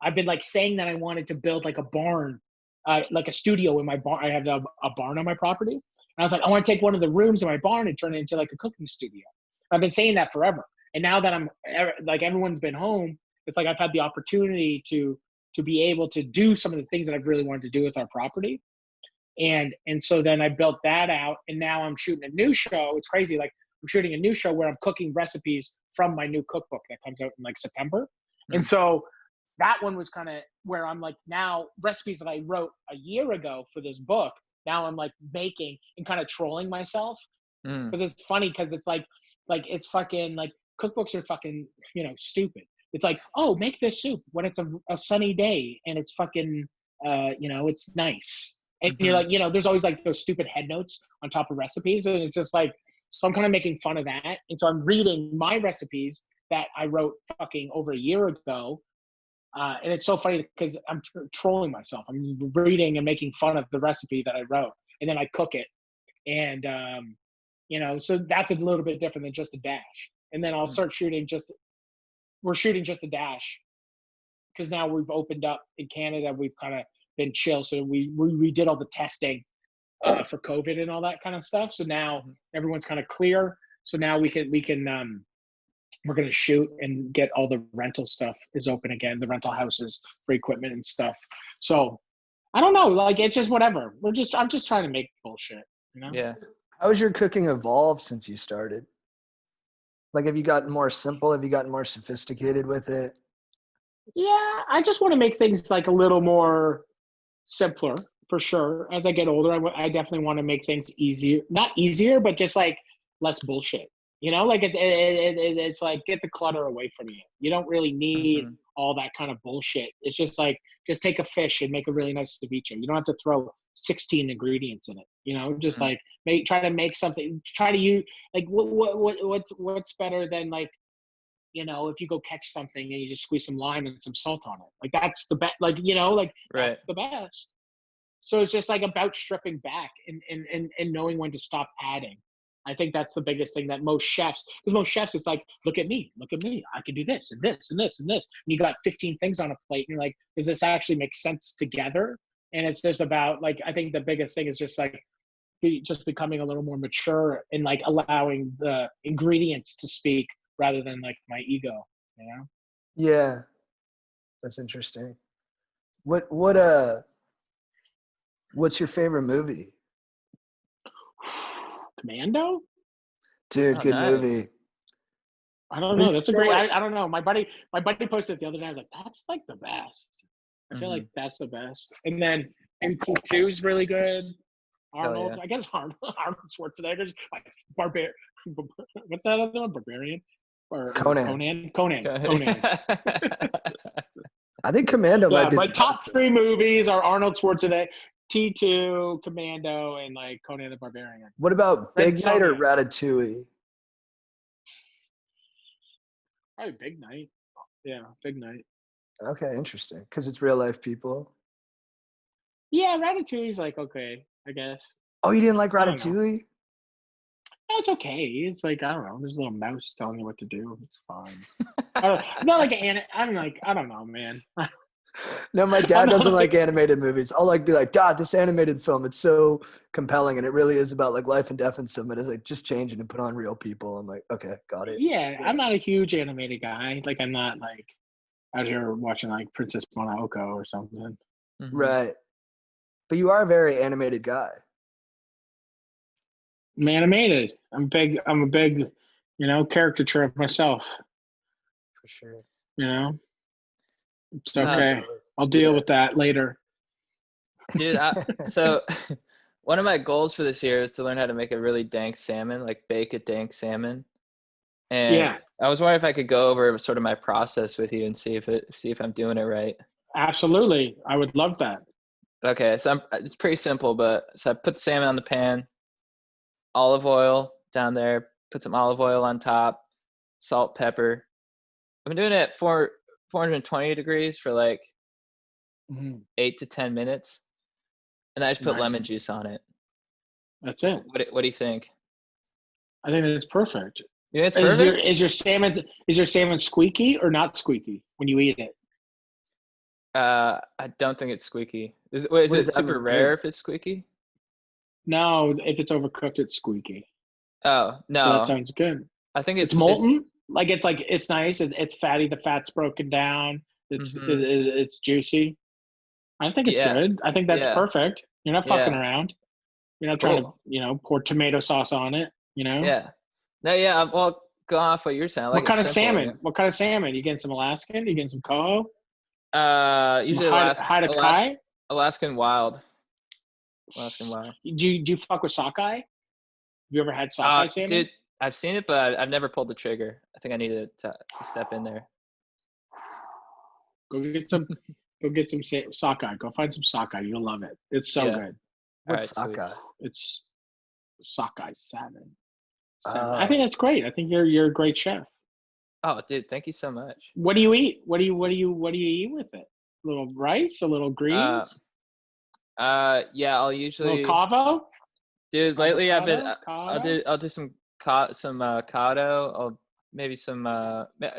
I've been like saying that I wanted to build like a barn, like a studio in my barn. I have a barn on my property. And I was like, I want to take one of the rooms in my barn and turn it into like a cooking studio. I've been saying that forever. And now that I'm like, everyone's been home, it's like I've had the opportunity to be able to do some of the things that I've really wanted to do with our property. And so then I built that out, and now I'm shooting a new show. It's crazy. Like I'm shooting a new show where I'm cooking recipes from my new cookbook that comes out in like September. And so that one was kind of where I'm like, now recipes that I wrote a year ago for this book, now I'm like making and kind of trolling myself. Because it's funny, because it's like it's fucking like, cookbooks are fucking, you know, stupid. It's like, oh, make this soup when it's a sunny day and it's fucking, you know, it's nice. And you're like, you know, there's always like those stupid head notes on top of recipes. And it's just like, so I'm kind of making fun of that. And so I'm reading my recipes that I wrote fucking over a year ago. And it's so funny because I'm trolling myself. I'm reading and making fun of the recipe that I wrote, and then I cook it. And, you know, so that's a little bit different than Just a Dash. And then I'll start shooting we're shooting Just a Dash, because now we've opened up in Canada. We've kind of been chill. So we did all the testing for COVID and all that kind of stuff. So now everyone's kind of clear. So now we're going to shoot and get all the rental stuff is open again, the rental houses for equipment and stuff. So I don't know, like, it's just whatever. I'm just trying to make bullshit, you know? Yeah. How has your cooking evolved since you started? Like, have you gotten more simple? Have you gotten more sophisticated with it? Yeah, I just want to make things like a little more simpler, for sure. As I get older, I definitely want to make things easier. Not easier, but just like less bullshit, You know, like it's like get the clutter away from you. You don't really need all that kind of bullshit. It's just like just take a fish and make a really nice ceviche. You don't have to throw 16 ingredients in it. You know, just like try to make something. Try to use like what's better than like, you know, if you go catch something and you just squeeze some lime and some salt on it. Like that's the best. Like, you know, like that's the best. So it's just like about stripping back and knowing when to stop adding. I think that's the biggest thing that most chefs, because most chefs, it's like, look at me, I can do this and this and this and this. And you got 15 things on a plate and you're like, does this actually make sense together? And it's just about like, I think the biggest thing is just like, just becoming a little more mature and like allowing the ingredients to speak rather than like my ego, you know? Yeah. That's interesting. What's your favorite movie? Commando? Dude, good nice. movie. I don't know. That's a great. I don't know. My buddy posted it the other day. I was like, that's like the best. I feel like that's the best. And then MT2 is really good. Arnold, I guess Arnold Schwarzenegger's like what's that other one? Barbarian or Conan. Conan. I think Commando might be my top 3 movies are Arnold Schwarzenegger, T2, Commando, and like Conan the Barbarian. What about Big Night or Ratatouille? Probably Big Night. Yeah, Big Night. Okay, interesting. Because it's real life people. Yeah, Ratatouille's like okay, I guess. Oh, you didn't like Ratatouille? No, it's okay. It's like I don't know. There's a little mouse telling you what to do. It's fine. I'm not like I don't know, man. No, my dad doesn't like animated movies. I'll like be like, Dad, this animated film, it's so compelling, and it really is about like life and death and stuff. But it's like just change it and put on real people. I'm like, okay, got it. Yeah, I'm not a huge animated guy. Like I'm not like out here watching like Princess Mononoke or something. Right. But you are a very animated guy. I'm animated. I'm a big, you know, caricature of myself. For sure. You know? It's okay. I'll deal with that later. Dude, so one of my goals for this year is to learn how to make a really dank salmon, like bake a dank salmon. And I was wondering if I could go over sort of my process with you and see if I'm doing it right. Absolutely. I would love that. Okay, so it's pretty simple, so I put the salmon on the pan, olive oil down there, put some olive oil on top, salt, pepper. I've been doing it at 420 degrees for like 8 to 10 minutes. And I just put lemon juice on it. That's it. What do you think? I think that's perfect. Yeah, it's perfect. Is your salmon squeaky or not squeaky when you eat it? I don't think it's squeaky. Is it super rare if it's squeaky? No, if it's overcooked, it's squeaky. Oh, no. So that sounds good. I think it's molten. It's nice. It's fatty. The fat's broken down. It's juicy. I think it's good. I think that's perfect. You're not fucking around. You're not trying to, you know, pour tomato sauce on it, you know? Yeah. No, yeah. Well, go off what you're saying. What kind of salmon? Yeah. What kind of salmon? You getting some Alaskan? You getting some coho? Usually Alaskan wild. Alaskan wild. Do you fuck with sockeye? Have you ever had sockeye salmon? Dude, I've seen it, but I've never pulled the trigger. I think I need to step in there. Go get some sockeye. Go find some sockeye. You'll love it. It's so good. What's sockeye? It's sockeye salmon. I think that's great. I think you're a great chef. Oh, dude, thank you so much. What do you eat? What do you eat with it? A little rice, a little greens? Yeah, I'll usually a little cavo? Dude, lately I'll do some cotto.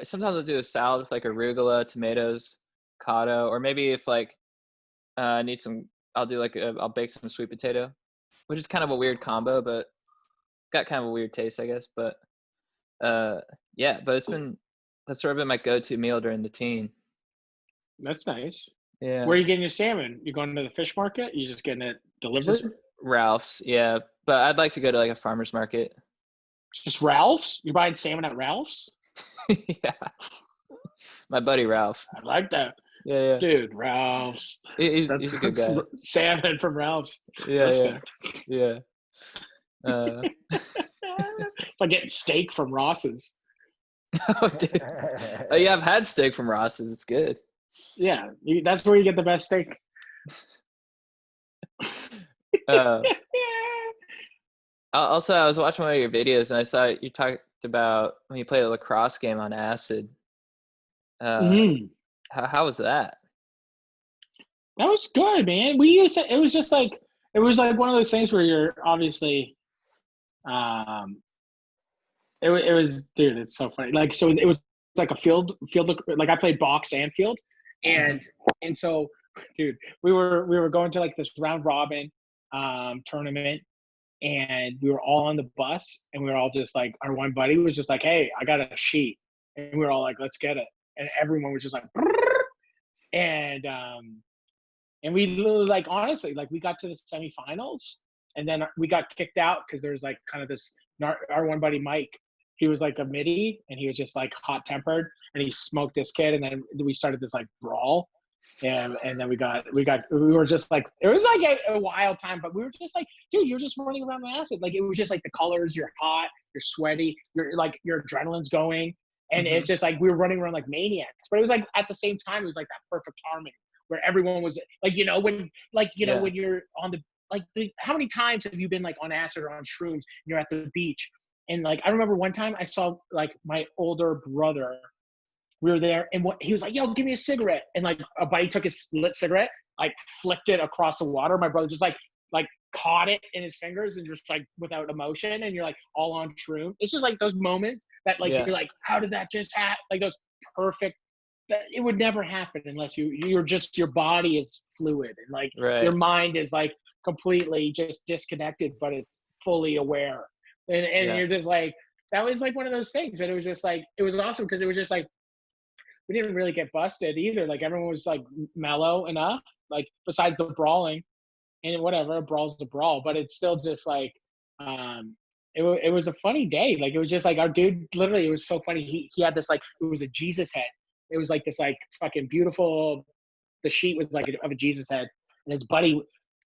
Sometimes I'll do a salad with like arugula, tomatoes, cotto, or maybe if like I need some, I'll bake some sweet potato, which is kind of a weird combo, but got kind of a weird taste, I guess. But yeah, but that's sort of been my go-to meal during the teen. That's nice. Yeah. Where are you getting your salmon? You going to the fish market? You just getting it delivered? Just Ralph's, yeah. But I'd like to go to like a farmer's market. Just Ralph's? You're buying salmon at Ralph's? Yeah. My buddy Ralph. I like that. Yeah. Dude, Ralph's. He's a good guy. Salmon from Ralph's. Yeah. Respect. Yeah. It's like getting steak from Ross's. Oh, dude. Oh, yeah, I've had steak from Ross's. It's good. Yeah, that's where you get the best steak. Uh, Also, I was watching one of your videos and I saw you talked about when you played a lacrosse game on acid. Mhm. How was that? That was good, man. We used to. It was just like it was like one of those things where you're obviously, it was dude. It's so funny. Like so, it was like a field. Like I played box and field, and so, dude, we were going to like this round robin tournament, and we were all on the bus, and we were all just like, our one buddy was just like, hey, I got a sheet, and we were all like, let's get it, and everyone was just like, and we literally, like, honestly, like, we got to the semifinals, and then we got kicked out because there was like kind of this, our one buddy Mike, he was like a midi, and he was just like hot tempered, and he smoked this kid, and then we started this like brawl. And then we were just like, it was like a wild time, but we were just like, dude, you're just running around with acid. Like, it was just like the colors, you're hot, you're sweaty, you're like, your adrenaline's going. And it's just like, we were running around like maniacs, but it was like, at the same time, it was like that perfect harmony where everyone was like, you know, when, like, you know, when you're on the, like, how many times have you been like on acid or on shrooms and you're at the beach? And like, I remember one time I saw like my older brother, we were there, and he was like, yo, give me a cigarette. And like a buddy took his lit cigarette, like flipped it across the water. My brother just like caught it in his fingers and just like without emotion. And you're like all on shroom. It's just like those moments that like, you're like, how did that just happen? Like those perfect, that it would never happen unless you're just, your body is fluid. And like your mind is like completely just disconnected, but it's fully aware. And you're just like, that was like one of those things. And it was just like, it was awesome because it was just like, we didn't really get busted either. Like everyone was like mellow enough, like besides the brawling and whatever, a brawl's a brawl, but it's still just like, it was a funny day. Like, it was just like our dude, literally, it was so funny. He had this, like, it was a Jesus head. It was like this, like, fucking beautiful, the sheet was like of a Jesus head. And his buddy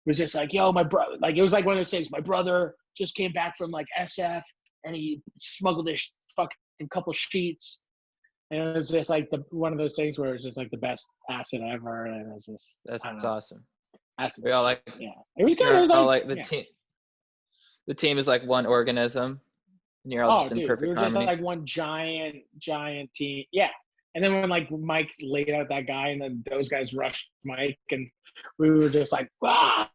was just like, yo, my brother, like, it was like one of those things. My brother just came back from like SF and he smuggled this fucking couple sheets. And it was just like one of those things where it was just like the best acid ever. And it was just, that's awesome. Acid. We all like, it was good. It was like the team. The team is like one organism, and you're all just in perfect we were harmony. just like one giant team. Yeah. And then when like Mike laid out that guy, and then those guys rushed Mike, and we were just like, ah!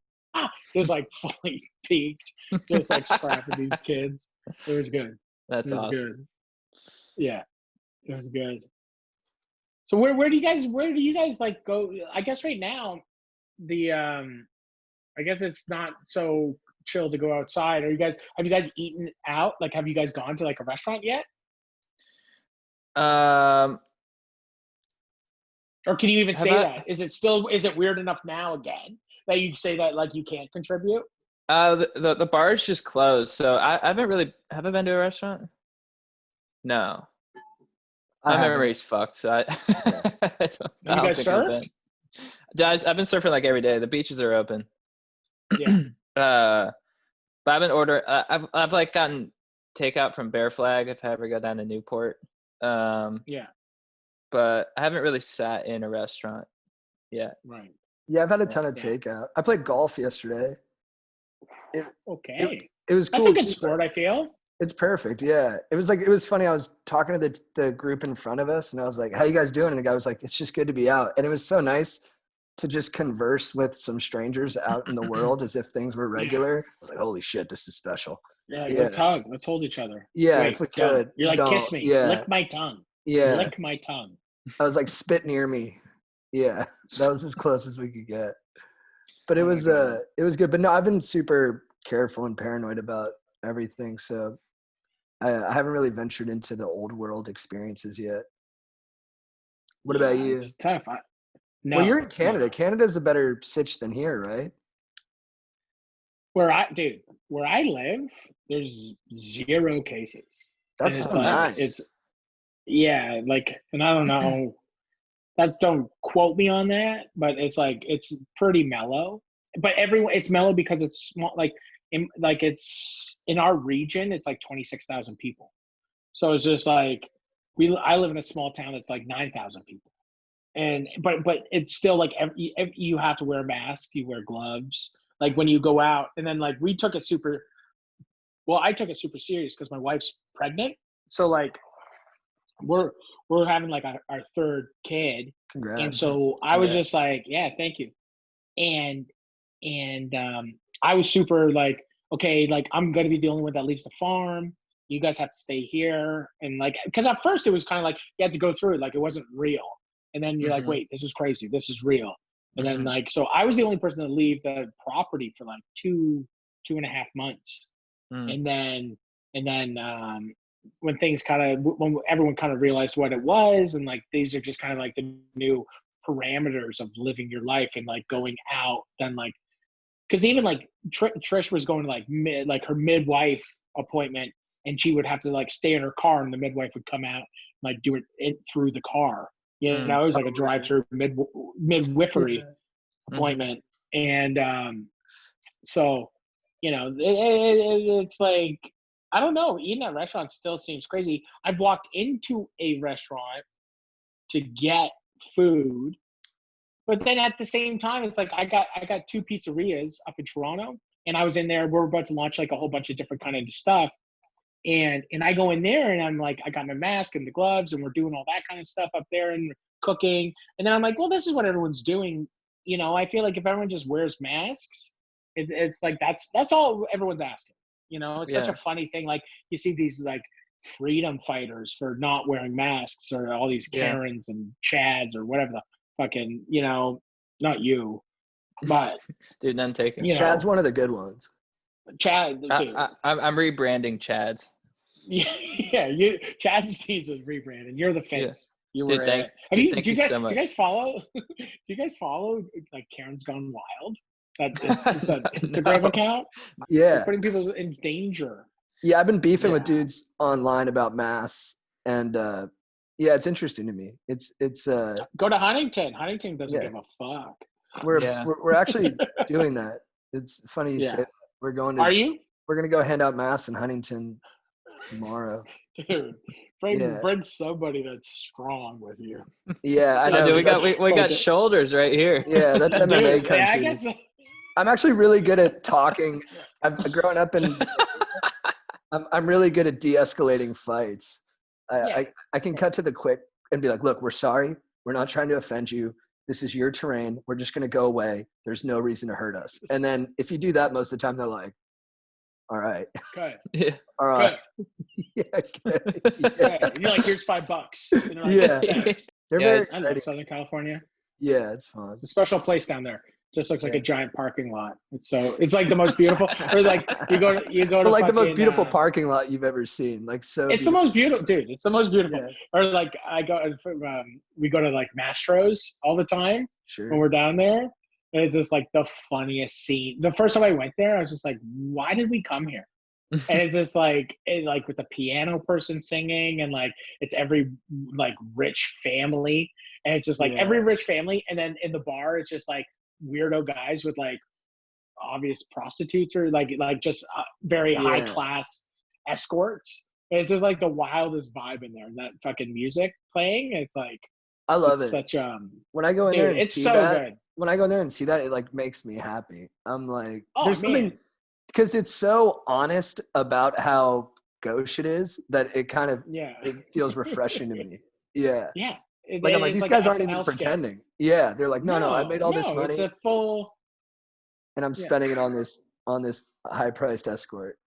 It was like fully peaked, just like scrapping these kids. It was good. That's awesome. Good. Yeah. It was good. So where do you guys like go? I guess right now, I guess it's not so chill to go outside. Have you guys eaten out? Like, have you guys gone to like a restaurant yet? Um, or can you even say that? Is it weird enough now again that you say that like you can't contribute? The bar's just closed, so I haven't have I been to a restaurant? No. My memory's fucked, so I don't guys think I've surf? been. Guys, I've been surfing like every day. The beaches are open. Yeah. But I've been ordering. I've like gotten takeout from Bear Flag if I ever go down to Newport. Yeah. But I haven't really sat in a restaurant yet. Right. Yeah, I've had a ton of takeout. I played golf yesterday. It was cool. That's a good sport, I feel. It's perfect. Yeah. It was funny. I was talking to the group in front of us, and I was like, how you guys doing? And the guy was like, it's just good to be out. And it was so nice to just converse with some strangers out in the world as if things were regular. I was like, holy shit, this is special. Yeah. Let's hug. Let's hold each other. Yeah. Wait, if we could. You're like, kiss me. Yeah. Lick my tongue. Yeah. Lick my tongue. I was like, spit near me. Yeah. That was as close as we could get. But it was good. But no, I've been super careful and paranoid about everything. So I haven't really ventured into the old world experiences yet. What about you? It's tough. No, well, you're in Canada. No. Canada's a better sitch than here, right? Where I live, there's 0 cases. That's so nice. It's like, and I don't know. Don't quote me on that, but it's like it's pretty mellow. But it's mellow because it's small. Like it's in our region, it's like 26,000 people. So it's just like I live in a small town that's like 9,000 people, and but it's still like you have to wear a mask, you wear gloves, like when you go out, and then like I took it super serious because my wife's pregnant, so like we're having like our third kid. Congrats. And so I was just like, yeah, thank you. And I was super like, okay, like I'm going to be the only one that leaves the farm. You guys have to stay here. And like, because at first it was kind of like you had to go through it, like it wasn't real. And then you're like, wait, this is crazy. This is real. And then like, so I was the only person to leave the property for like 2.5 months. And then when everyone kind of realized what it was, and like these are just kind of like the new parameters of living your life and like going out, then like, because even like Trish was going to like her midwife appointment, and she would have to like stay in her car, and the midwife would come out and like do it through the car. You know, it was like a drive-through midwifery appointment. And so, you know, it's like, I don't know, eating at restaurants still seems crazy. I've walked into a restaurant to get food, but then at the same time, it's like I got 2 pizzerias up in Toronto, and I was in there. We're about to launch like a whole bunch of different kind of stuff, and I go in there, and I'm like, I got my mask and the gloves, and we're doing all that kind of stuff up there and cooking. And then I'm like, well, this is what everyone's doing. You know, I feel like if everyone just wears masks, it's like that's all everyone's asking. You know, it's such a funny thing. Like you see these like freedom fighters for not wearing masks, or all these Karens and Chads or whatever the fucking, you know, not you, but dude, none taken. You know, Chad's one of the good ones. Chad, dude. I'm rebranding Chad's. Yeah, Chad's tease is rebranding. You're the face. Yeah. You were. Thank you so much. Do you guys follow? Do you guys follow like Karen's Gone Wild? That Instagram account? Yeah. They're putting people in danger. Yeah, I've been beefing with dudes online about masks, and yeah, it's interesting to me. It's go to Huntington. Huntington doesn't give a fuck. We're actually doing that. It's funny you say that. We're going to. Are you? We're gonna go hand out masks in Huntington tomorrow. Dude, bring somebody that's strong with you. Yeah, I know. Dude, we got shoulders right here. Yeah, that's MMA country. Yeah, I guess. I'm actually really good at talking. I've grown up in. I'm really good at de-escalating fights. I can cut to the quick and be like, look, we're sorry. We're not trying to offend you. This is your terrain. We're just going to go away. There's no reason to hurt us. And then if you do that, most of the time they're like, all right. Okay. Yeah. All right. Yeah. Okay. Yeah. You're like, here's $5. And like, yeah. They're very I love exciting. Southern California. Yeah, it's fun. It's a special place down there. Just looks like a giant parking lot. It's like the most beautiful. Or like you go to like fucking, the most beautiful parking lot you've ever seen. Like so. It's the most beautiful, dude. It's the most beautiful. Yeah. Or like we go to like Mastro's all the time. Sure. When we're down there, and it's just like the funniest scene. The first time I went there, I was just like, why did we come here? And it's just like with the piano person singing, and like it's every like rich family, and it's just like every rich family, and then in the bar it's just like weirdo guys with like obvious prostitutes or like just very high class escorts. And it's just like the wildest vibe in there, and that fucking music playing. It's like I love it. Such when I go in there and it's see so that, good. When I go in there and see that, it like makes me happy. I'm like, oh, there's something because it's so honest about how gauche it is that it kind of it feels refreshing to me. Yeah. Yeah. Like I'm like, these guys aren't even pretending. Yeah, they're like, no, I made all this money. It's a full, and I'm spending it on this high-priced escort.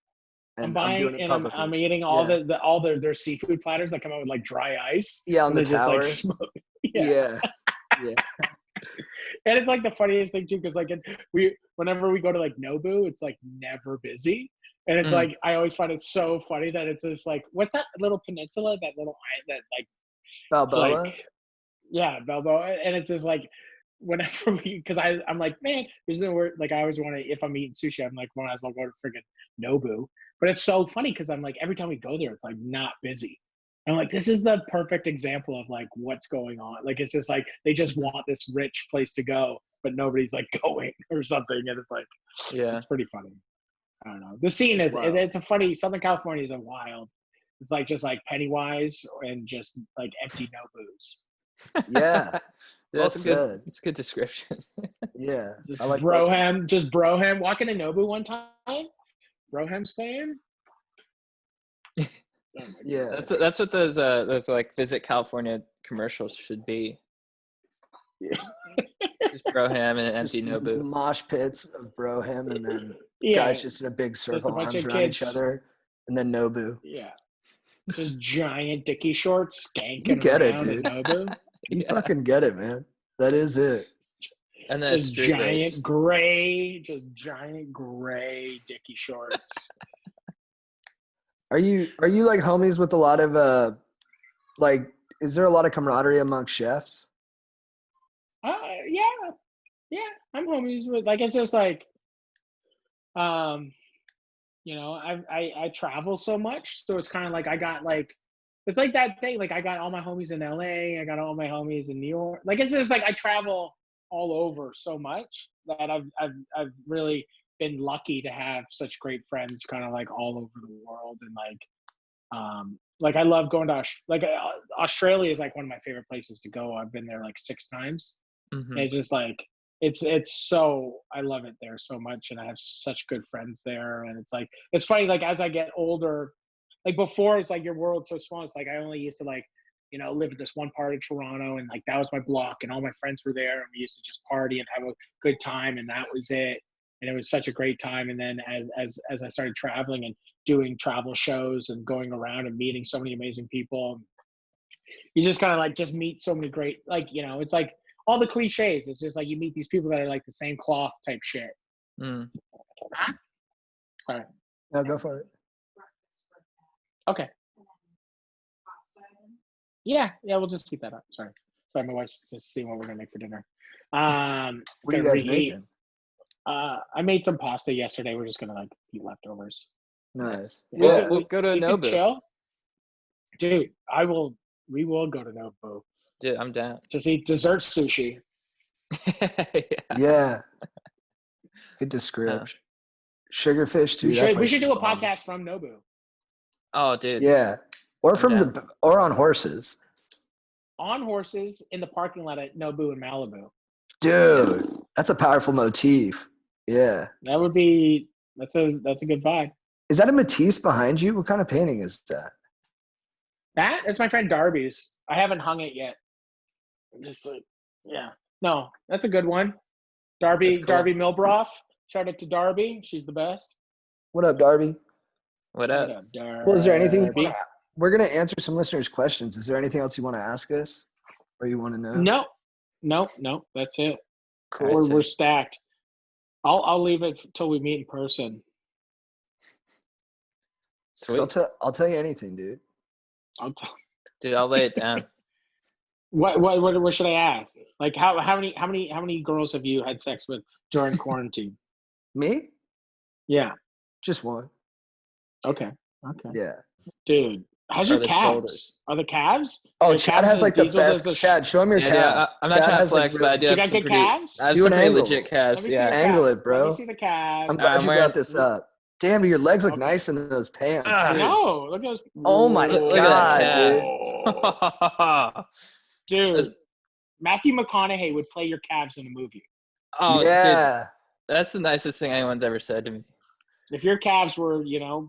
And I'm buying, doing it and I'm eating all their seafood platters that come out with like dry ice. Yeah, on the tower. Just, like, smoke. Yeah. And it's like the funniest thing too, because like whenever we go to like Nobu, it's like never busy. And it's like I always find it so funny that it's just like, what's that little peninsula, that little island that like Balboa? Like, Balboa. And it's just like whenever because I'm like, man, there's no word. Like I always want to, if I'm eating sushi, I'm like, well, I might as well go to friggin' Nobu. But it's so funny because I'm like, every time we go there, it's like not busy. And I'm like, this is the perfect example of like what's going on. Like it's just like they just want this rich place to go, but nobody's like going or something. And it's like, it's pretty funny. I don't know. The scene is wild. it's a funny. Southern California is a wild. It's like just like Pennywise and just like empty Nobus. Yeah. Dude, that's a good. said. It's a good description. Yeah. Just I like Broham. Just Broham. Walking to Nobu one time. Broham's playing. Oh my God. Yeah. That's what those like Visit California commercials should be. Yeah. Just Broham and an empty Just Nobu. mosh pits of Broham and then Yeah. guys just in a big circle, bunch arms of around each kids. other, and then Nobu. Yeah. Just giant dicky shorts skanking You get it, around in dude. Nobu. You Yeah. fucking get it, man. That is it. And then Just street giant race. gray dicky shorts. Are you like homies with a lot of like? Is there a lot of camaraderie amongst chefs? Yeah. I'm homies with like it's just like, you know, I travel so much, so it's kind of like I got like, it's like that thing. Like I got all my homies in LA, I got all my homies in New York. Like it's just like I travel all over so much that I've really been lucky to have such great friends, kind of like all over the world, and like I love going to Australia is like one of my favorite places to go. I've been there like 6 times. Mhm. It's just like it's so I love it there so much, and I have such good friends there. And it's like it's funny, like as I get older, like before it's like your world's so small. It's like I only used to like, you know, live in this one part of Toronto, and like that was my block, and all my friends were there, and we used to just party and have a good time, and that was it. And it was such a great time. And then as I started traveling and doing travel shows and going around and meeting so many amazing people, you just kind of like just meet so many great, like, you know, it's like all the cliches. It's just like you meet these people that are like the same cloth type shit. Mm. All right. No, go for it. Okay. Yeah, we'll just keep that up. Sorry, my wife's just seeing what we're gonna make for dinner. What are you gonna guys reheat. making? I made some pasta yesterday. We're just gonna like eat leftovers. Nice. We'll, Yeah. we'll go to You could Nobu. chill. Dude, we will go to Nobu. Dude, I'm down. Just eat dessert sushi. Yeah. Yeah. Good description. Sugarfish too. We should do a podcast from Nobu. Oh, dude. Yeah. Or I'm from down. or on horses. On horses in the parking lot at Nobu in Malibu. Dude, that's a powerful motif. Yeah. That would be that's a good vibe. Is that a Matisse behind you? What kind of painting is that? It's my friend Darby's. I haven't hung it yet. I'm just like, yeah. No, that's a good one. Darby That's cool. Darby Milbroff. Shout out to Darby. She's the best. What up, Darby? What up? What up, Darby? Well, is there anything we're gonna answer some listeners' questions. Is there anything else you want to ask us or you want to know? No. That's it. Cool. We're stacked. I'll leave it till we meet in person. Sweet. I'll tell you anything, dude. Dude, I'll lay it down. What should I ask? Like how many girls have you had sex with during quarantine? Me? Yeah. Just one. Okay. Yeah. Dude, how's Are your the calves? shoulders. Are the calves? Oh, Your Chad calves has as like the diesel as best. the Chad, show him your Yeah, calves. I'm not Chad trying to has, like, flex, but I do You have got some good pretty, calves? I have Do some an pretty angle. legit calves. Let me see Yeah. the Angle calves. it, bro. Let me see the calves. I'm glad I'm you wearing- brought this up. Damn, your legs look Okay. nice in those pants. Ah. too. No, look at those. Oh my Look God, at that dude. Dude. Matthew McConaughey would play your calves in a movie. Oh, dude. Yeah. That's the nicest thing anyone's ever said to me. If your calves were,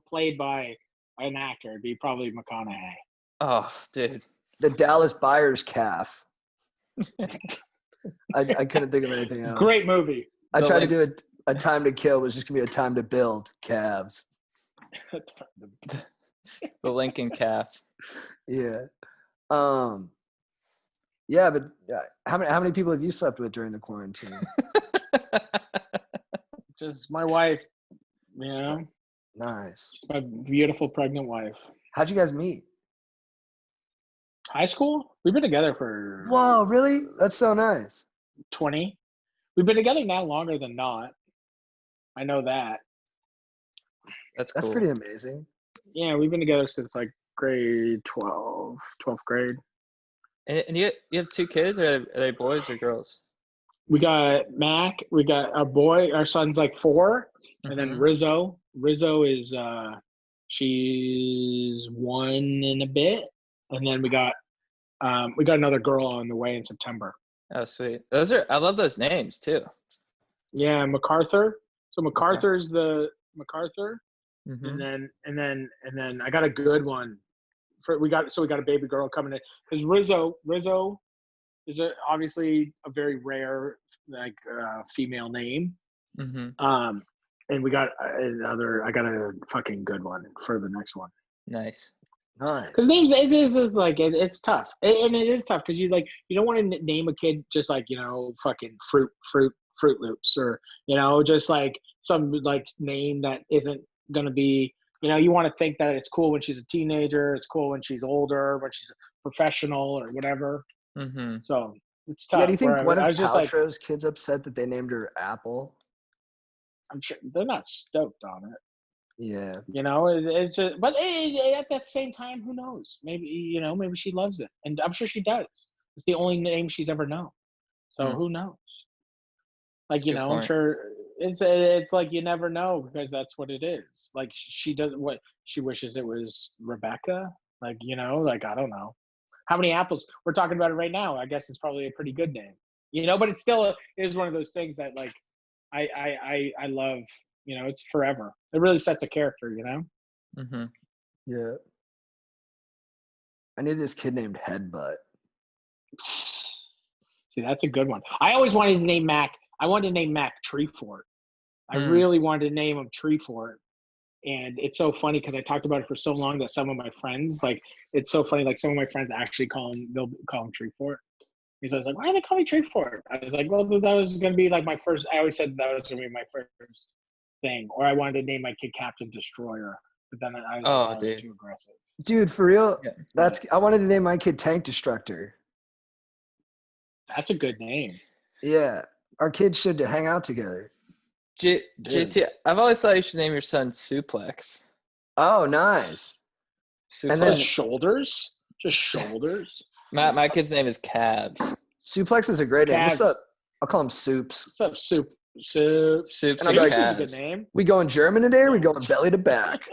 played by an actor, it'd be probably McConaughey. Oh, dude. The Dallas Buyers calf. I couldn't think of anything else. Great movie. I The tried link- to do a time to kill was just gonna be a time to build calves. The Lincoln calf. Yeah. Yeah, but how many people have you slept with during the quarantine? Just my wife, Nice. just my beautiful pregnant wife. How'd you guys meet? High school? We've been together for Whoa, really? That's so nice. 20. We've been together now longer than not. I know that. That's That's cool. pretty amazing. Yeah, we've been together since like grade 12, 12th grade. And you have 2 kids, or are they boys or girls? We got Mac. We got a boy. Our son's like 4. And then Mhm. Rizzo. Rizzo is she's 1 and a bit, and then we got another girl on the way in September. Oh, sweet. I love those names too. Yeah, MacArthur. So MacArthur's the MacArthur, Mm-hmm. and then I got a good one. We got a baby girl coming in because Rizzo is obviously a very rare female name. Mm-hmm. And I got a fucking good one for the next one. Nice. Nice. Because names, it's tough, and it is tough because you don't want to name a kid just like fucking Fruit Loops, or just like some like name that isn't gonna be. You want to think that it's cool when she's a teenager, it's cool when she's older, when she's a professional or whatever. Mm-hmm. So it's tough. Yeah, do you think one of I was just like, Paltrow's kids upset that they named her Apple? I'm sure they're not stoked on it. Yeah. It's just, but at that same time, who knows? Maybe maybe she loves it, and I'm sure she does. It's the only name she's ever known, so who knows? Like That's a good I'm point. sure it's like you never know because that's what it is. Like she does what she wishes it was Rebecca. Like I don't know how many apples we're talking about it right now. I guess it's probably a pretty good name, but it still is one of those things that like I love. It's forever. It really sets a character, Mm-hmm. Yeah. I knew this kid named Headbutt. See, that's a good one. I always wanted to name Mac. I wanted to name Mac Treefort. I really wanted to name him Treefort. And it's so funny because I talked about it for so long that some of my friends, it's so funny, like some of my friends actually they'll call him Treefort. Because I was like, why do they call me Treefort? I was like, well, that was going to be like my first, I always said that was going to be my first thing. Or I wanted to name my kid Captain Destroyer. But then I was like, that was too aggressive. Dude, for real, Yeah. I wanted to name my kid Tank Destructor. That's a good name. Yeah. Our kids should hang out together. JT, I've always thought you should name your son Suplex. Oh, nice. Suplex. And then shoulders? Just shoulders? My kid's name is Cabs. Suplex is a great name. What's Cabs. up? I'll call him Soups. What's up, Soup? Soups And and I'm like, Soups is a good Cabs. name. We going German today or we going belly to back?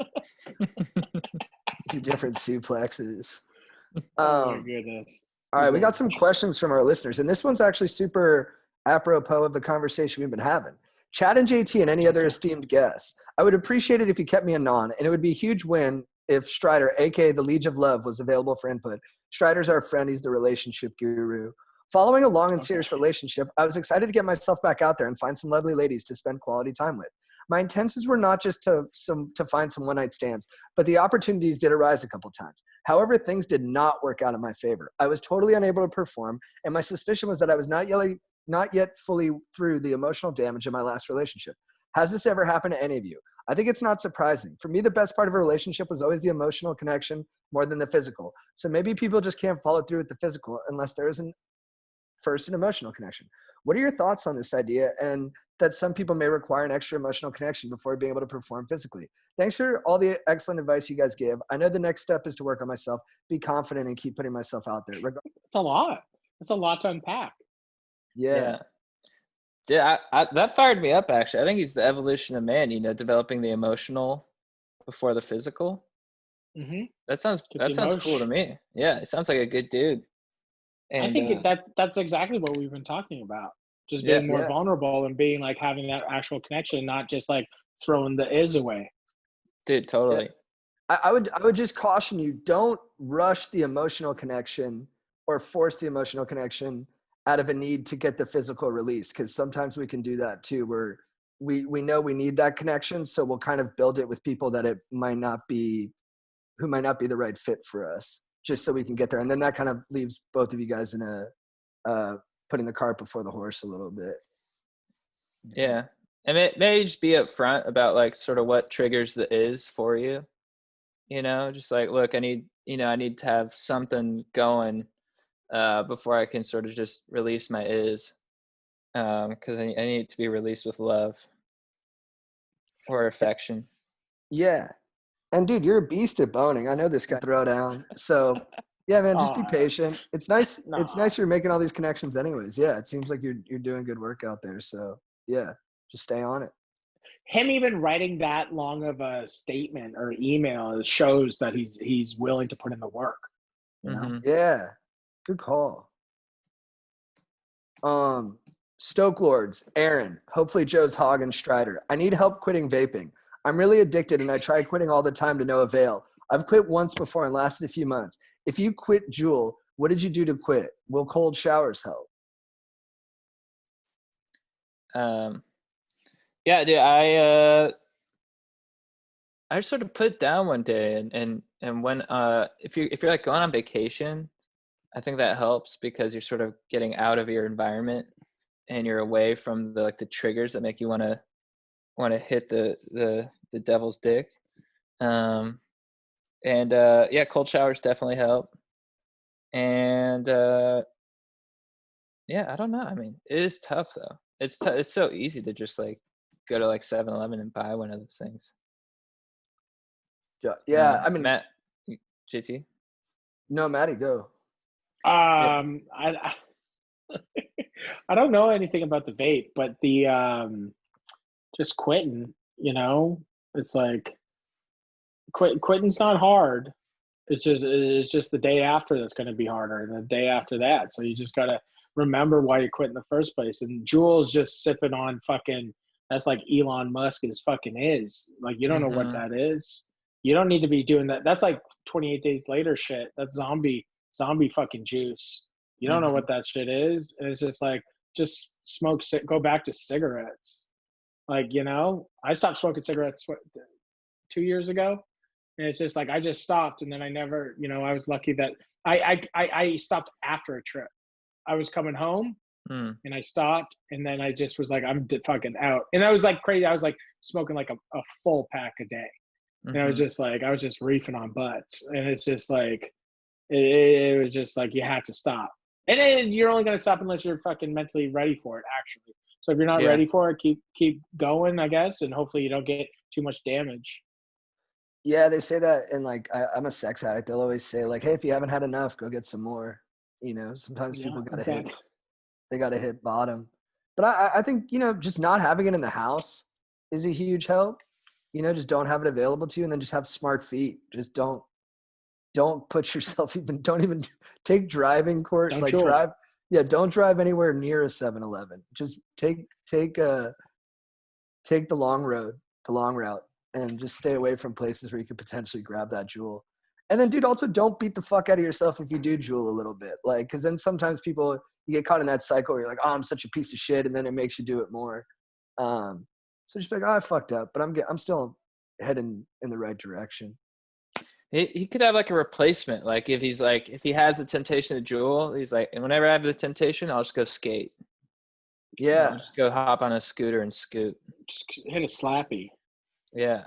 Two different suplexes. Oh my goodness. All right, we got some questions from our listeners, and this one's actually super apropos of the conversation we've been having. Chad and JT and any other esteemed guests, I would appreciate it if you kept me anon, and it would be a huge win if Strider, aka the Liege of Love, was available for input. Strider's our friend; he's the relationship guru. Following a long and serious relationship, I was excited to get myself back out there and find some lovely ladies to spend quality time with. My intentions were not just to find some one-night stands, but the opportunities did arise a couple times. However, things did not work out in my favor. I was totally unable to perform, and my suspicion was that I was not yet fully through the emotional damage of my last relationship. Has this ever happened to any of you? I think it's not surprising. For me, the best part of a relationship was always the emotional connection more than the physical. So maybe people just can't follow through with the physical unless there is first an emotional connection. What are your thoughts on this idea, and that some people may require an extra emotional connection before being able to perform physically? Thanks for all the excellent advice you guys give. I know the next step is to work on myself, be confident, and keep putting myself out there. It's a lot. It's a lot to unpack. Yeah. Yeah, that fired me up, actually. I think he's the evolution of man, developing the emotional before the physical. Mm-hmm. That sounds cool to me. Yeah, it sounds like a good dude. And, I think that's exactly what we've been talking about. Just being more vulnerable and being like having that actual connection, not just like throwing the is away. Dude, totally. Yeah. I would just caution you, don't rush the emotional connection or force the emotional connection out of a need to get the physical release, because sometimes we can do that too, where we know we need that connection, so we'll kind of build it with people that who might not be the right fit for us, just so we can get there. And then that kind of leaves both of you guys in putting the cart before the horse a little bit. Yeah. And maybe just be upfront about like sort of what triggers the is for you. Just like, look, I need to have something going before I can sort of just release my is. Because I need it to be released with love or affection. Yeah. And dude, you're a beast at boning. I know this guy throw down. So yeah, man, just be patient. It's nice. No. It's nice you're making all these connections anyways. Yeah. It seems like you're doing good work out there. So yeah, just stay on it. him even writing that long of a statement or email shows that he's willing to put in the work. You know? Mhm. Yeah, good call. Stoke Lords, Aaron. Hopefully Joe's Hog and Strider. I need help quitting vaping. I'm really addicted and I try quitting all the time to no avail. I've quit once before and lasted a few months. If you quit Juul, what did you do to quit? Will cold showers help? Yeah, dude, I sort of put it down one day, and when if you're like going on vacation, I think that helps because you're sort of getting out of your environment and you're away from the triggers that make you want to hit the devil's dick. And yeah, cold showers definitely help. And yeah, I don't know. I mean, it is tough though. It's so easy to just like go to like 7-Eleven and buy one of those things. Yeah, I mean, Matt, JT. no, Maddie, go. Yeah. I I don't know anything about the vape, but the just quitting, you know, it's like quitting's not hard. It's just the day after that's going to be harder, and the day after that. So you just got to remember why you quit in the first place. And Jules just sipping on fucking. That's like Elon Musk is fucking is. Like you don't know what that is. You don't need to be doing that. That's like 28 days later shit. That's zombie fucking juice. You don't know what that shit is. And it's just like just go back to cigarettes. Like, you know, I stopped smoking cigarettes 2 years ago. And it's just like I just stopped, and then I never, you know, I was lucky that I stopped after a trip. I was coming home, and I stopped, and then I just was like, I'm fucking out. And I was like crazy. I was like smoking like a full pack a day, and I was just reefing on butts, and it's just like it was just like you had to stop, and then you're only gonna stop unless you're fucking mentally ready for it, actually. So if you're not ready for it, keep going, I guess, and hopefully you don't get too much damage. Yeah, they say that, and like I'm a sex addict. They'll always say like, "Hey, if you haven't had enough, go get some more." You know, sometimes people gotta hit bottom. But I think, you know, just not having it in the house is a huge help. You know, just don't have it available to you, and then just have smart feet. Just don't put yourself don't even take driving court Don't like jewel. drive. Yeah, don't drive anywhere near a 7-Eleven. Just take the long route, and just stay away from places where you could potentially grab that jewel. And then, dude, also don't beat the fuck out of yourself if you do jewel a little bit. Like, because then sometimes you get caught in that cycle where you're like, oh, I'm such a piece of shit, and then it makes you do it more. So just be like, oh, I fucked up, but I'm still heading in the right direction. He could have like a replacement. Like if he has the temptation to jewel, he's like, and whenever I have the temptation, I'll just go skate. Yeah. I'll just go hop on a scooter and scoot. Just hit a slappy. Yeah.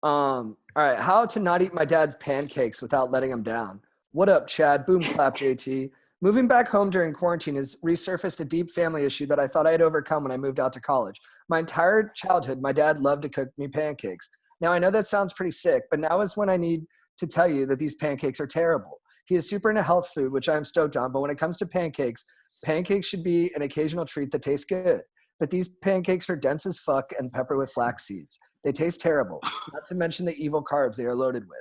All right. How to not eat my dad's pancakes without letting him down. What up, Chad? Boom clap, JT. Moving back home during quarantine has resurfaced a deep family issue that I thought I had overcome when I moved out to college. My entire childhood, my dad loved to cook me pancakes. Now, I know that sounds pretty sick, but now is when I need to tell you that these pancakes are terrible. He is super into health food, which I'm stoked on, but when it comes to pancakes should be an occasional treat that tastes good. But these pancakes are dense as fuck and peppered with flax seeds. They taste terrible, not to mention the evil carbs they are loaded with.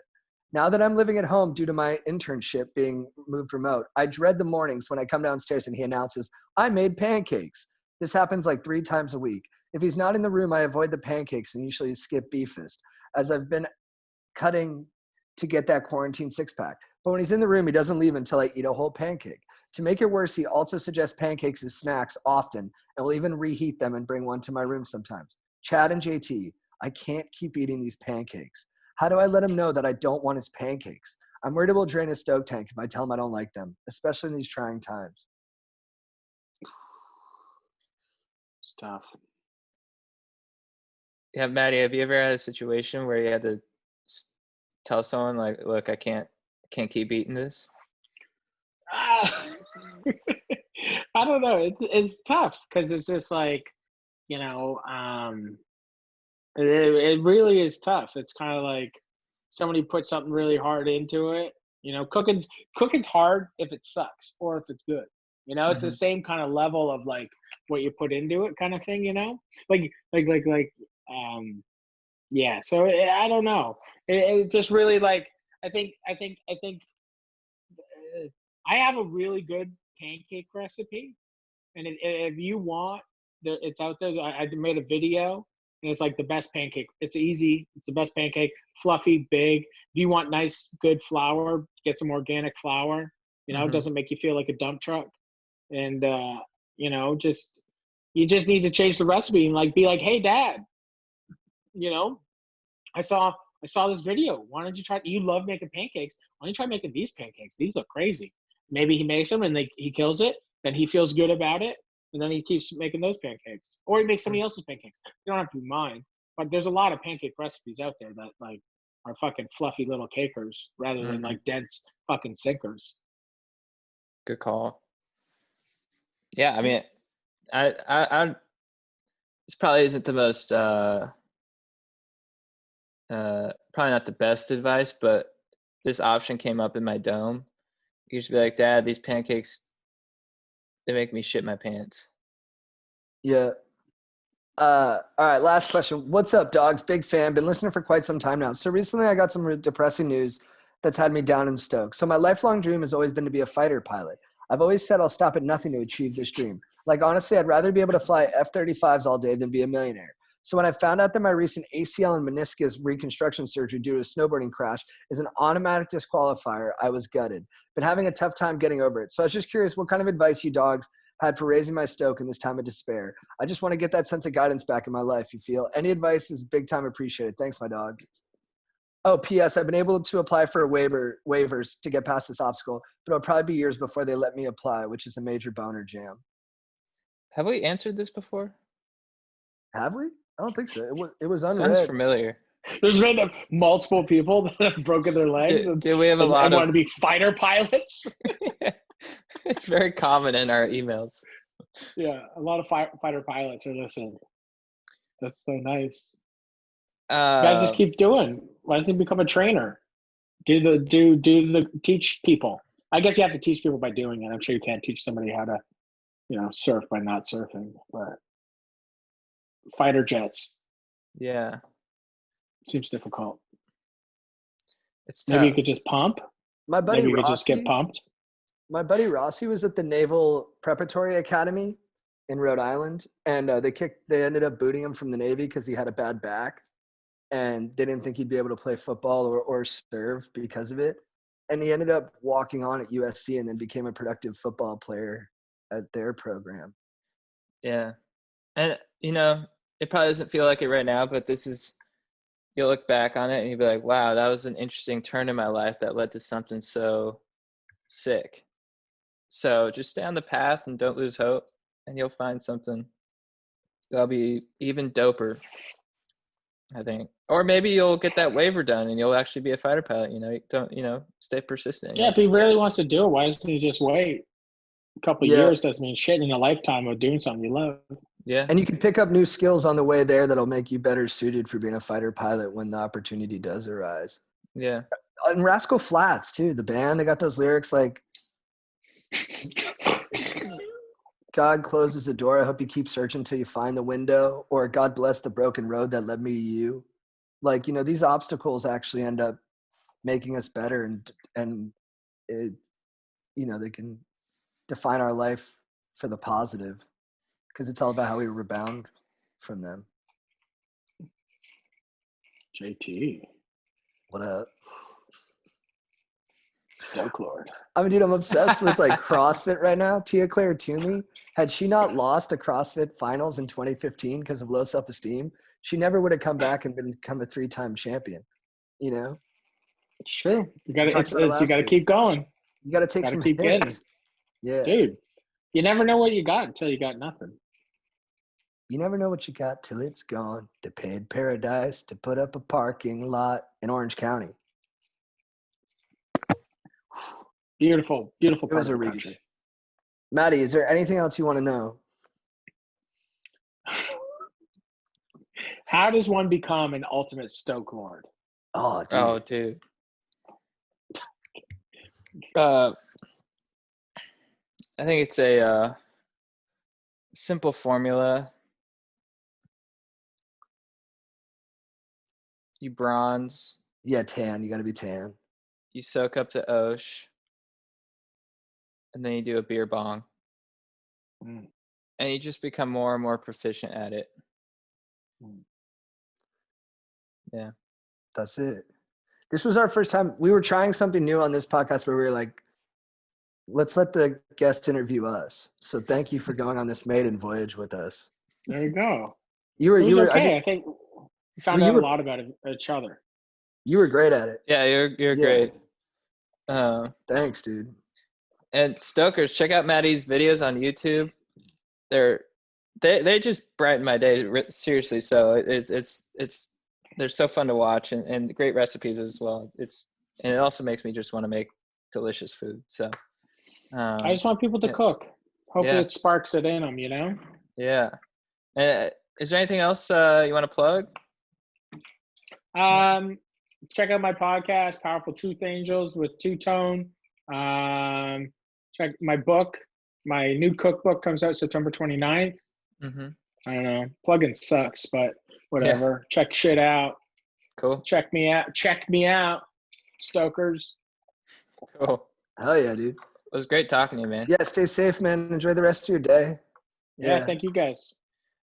Now that I'm living at home due to my internship being moved remote, I dread the mornings when I come downstairs and he announces, I made pancakes. This happens like 3 times a week. If he's not in the room, I avoid the pancakes and usually skip Beefist, as I've been cutting to get that quarantine 6-pack. But when he's in the room, he doesn't leave until I eat a whole pancake. To make it worse, he also suggests pancakes as snacks often and will even reheat them and bring one to my room sometimes. Chad and JT, I can't keep eating these pancakes. How do I let him know that I don't want his pancakes? I'm worried it will drain his stoke tank if I tell him I don't like them, especially in these trying times. It's tough. Yeah, Maddie, have you ever had a situation where you had to tell someone like, look, I can't keep eating this? I don't know. It's tough because it's just like, you know, it really is tough. It's kind of like somebody put something really hard into it. You know, cooking's hard if it sucks or if it's good. You know, it's the same kind of level of like what you put into it kind of thing, you know? Yeah, so I don't know. It just really like I think I have a really good pancake recipe, and if you want, it's out there. I made a video, and it's like the best pancake. It's easy. It's the best pancake. Fluffy, big. If you want nice, good flour, get some organic flour. You know, it doesn't make you feel like a dump truck. And you know, you just need to change the recipe and like be like, hey, Dad, you know, I saw this video. Why don't you try? You love making pancakes. Why don't you try making these pancakes? These look crazy. Maybe he makes them and he kills it. Then he feels good about it, and then he keeps making those pancakes. Or he makes somebody else's pancakes. You don't have to be mine. But there's a lot of pancake recipes out there that like are fucking fluffy little cakers rather than like dense fucking sinkers. Good call. Yeah, I mean, I this probably isn't the most probably not the best advice, but this option came up in my dome. You just be like, Dad, these pancakes, they make me shit my pants. Yeah. All right, last question. What's up, dogs? Big fan. Been listening for quite some time now. So recently I got some depressing news that's had me down in Stoke. So my lifelong dream has always been to be a fighter pilot. I've always said I'll stop at nothing to achieve this dream. Like, honestly, I'd rather be able to fly F-35s all day than be a millionaire. So when I found out that my recent ACL and meniscus reconstruction surgery due to a snowboarding crash is an automatic disqualifier, I was gutted. Been having a tough time getting over it. So I was just curious what kind of advice you dogs had for raising my stoke in this time of despair. I just want to get that sense of guidance back in my life, you feel? Any advice is big time appreciated. Thanks, my dogs. Oh, P.S. I've been able to apply for waivers to get past this obstacle, but it'll probably be years before they let me apply, which is a major boner jam. Have we answered this before? Have we? I don't think so. It was unread. Sounds familiar. There's been multiple people that have broken their legs Do we have a lot and of want to be fighter pilots. It's very common in our emails. Yeah, a lot of fighter pilots are listening. That's so nice. You gotta just keep doing. Why doesn't he become a trainer? Teach people. I guess you have to teach people by doing it. I'm sure you can't teach somebody how to, surf by not surfing. But fighter jets Yeah, seems difficult. it's tough. Maybe you could just pump. My buddy Maybe you could Rossi, just get pumped. My buddy Rossi was at the Naval Preparatory Academy in Rhode Island, and they ended up booting him from the Navy because he had a bad back, and they didn't think he'd be able to play football or serve because of it. And he ended up walking on at USC and then became a productive football player at their program. Yeah. And, it probably doesn't feel like it right now, but you'll look back on it and you'll be like, wow, that was an interesting turn in my life that led to something so sick. So just stay on the path and don't lose hope, and you'll find something that'll be even doper, I think. Or maybe you'll get that waiver done and you'll actually be a fighter pilot. Stay persistent. Yeah, if he really wants to do it, why doesn't he just wait? A couple of years doesn't mean shit in a lifetime of doing something you love. Yeah. And you can pick up new skills on the way there that'll make you better suited for being a fighter pilot when the opportunity does arise. Yeah. And Rascal Flatts, too, the band, they got those lyrics like, God closes the door, I hope you keep searching till you find the window, or God bless the broken road that led me to you. Like, these obstacles actually end up making us better, and it, they can define our life for the positive, because it's all about how we rebound from them. JT. What up? Stoke Lord. I mean, dude, I'm obsessed with like CrossFit right now. Tia Claire Toomey, had she not lost the CrossFit finals in 2015 because of low self-esteem, she never would have come back and become a 3-time champion. It's true. You talked about it you last gotta week. keep going. You got to take some keep hits. getting. Yeah. Dude, you never know what you got until you got nothing. You never know what you got till it's gone. To paid paradise to put up a parking lot in Orange County. Beautiful, beautiful It part was of a the reach. country. Matty, is there anything else you want to know? How does one become an ultimate Stoke Lord? Oh, dude. Oh, dude. I think it's a simple formula. You bronze, Yeah, tan. You got to be tan. you soak up the osh, and then you do a beer bong. Mm. And you just become more and more proficient at it. Yeah. That's it. This was our first time. We were trying something new on this podcast where we were like, let's let the guest interview us. So thank you for going on this maiden voyage with us. There you go. You were, It was you were, okay. I think we found Well, you out were- a lot about each other. you were great at it. Yeah, you're Yeah. great. Thanks, dude. And Stokers, check out Matty's videos on YouTube. They just brighten my day, seriously. So it's they're so fun to watch and great recipes as well. And it also makes me just want to make delicious food. So I just want people to yeah. cook. Hopefully Yeah. it sparks it in them, you know? yeah. Is there anything else you want to plug? Check out my podcast, Powerful Truth Angels with Two Tone. Check my book. My new cookbook comes out September 29th. Mm-hmm. I don't know. Plugin sucks, but whatever. Check shit out. Cool. Check me out, Stokers. Cool. Hell yeah, dude. It was great talking to you, man. Yeah, stay safe, man. Enjoy the rest of your day. Yeah, thank you guys.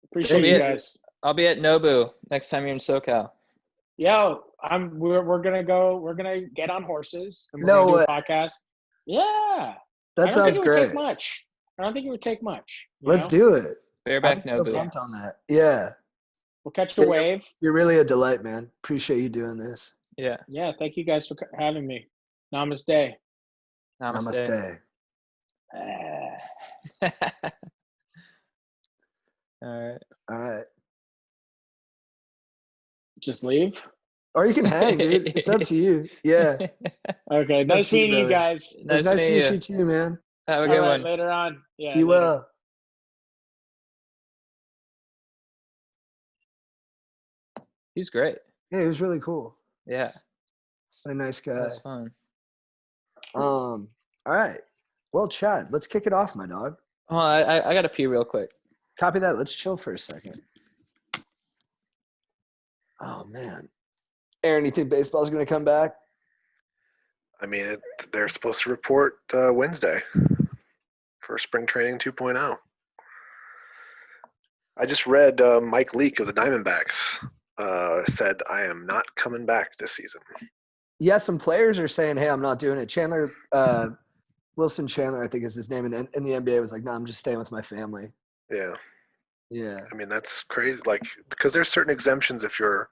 Appreciate Maybe you it- guys. I'll be at Nobu next time you're in SoCal. Yo, we're gonna get on horses and we're No gonna do way. a podcast. Yeah. That I don't sounds think it would great. take much. I don't think it would take much. Let's do it. Bareback I'm so Nobu. pumped on that. Yeah. We'll catch a Yeah. wave. You're really a delight, man. Appreciate you doing this. Yeah. Yeah, thank you guys for having me. Namaste. Namaste. Ah. All right. All right. Just leave. Or you can hang, dude. It's up to you. Yeah. Okay, nice to you, meeting you brother. guys. It's Nice nice to meeting meet you. you too, man. Have a All good right, one. later on. Yeah. Be later. well. He's great. Yeah, he was really cool. Yeah. A nice guy. That's fun. All right. Well, Chad, let's kick it off, my dog. Oh, I got a few real quick. Copy that. Let's chill for a second. Oh man. Aaron, you think baseball's gonna come back? I mean, they're supposed to report Wednesday for spring training 2.0. I just read Mike Leake of the Diamondbacks said, I am not coming back this season. Yeah, some players are saying, "Hey, I'm not doing it." Chandler, Wilson Chandler, I think is his name, and in the NBA was like, "No, I'm just staying with my family." Yeah. Yeah. I mean, that's crazy. Like, because there's certain exemptions if you're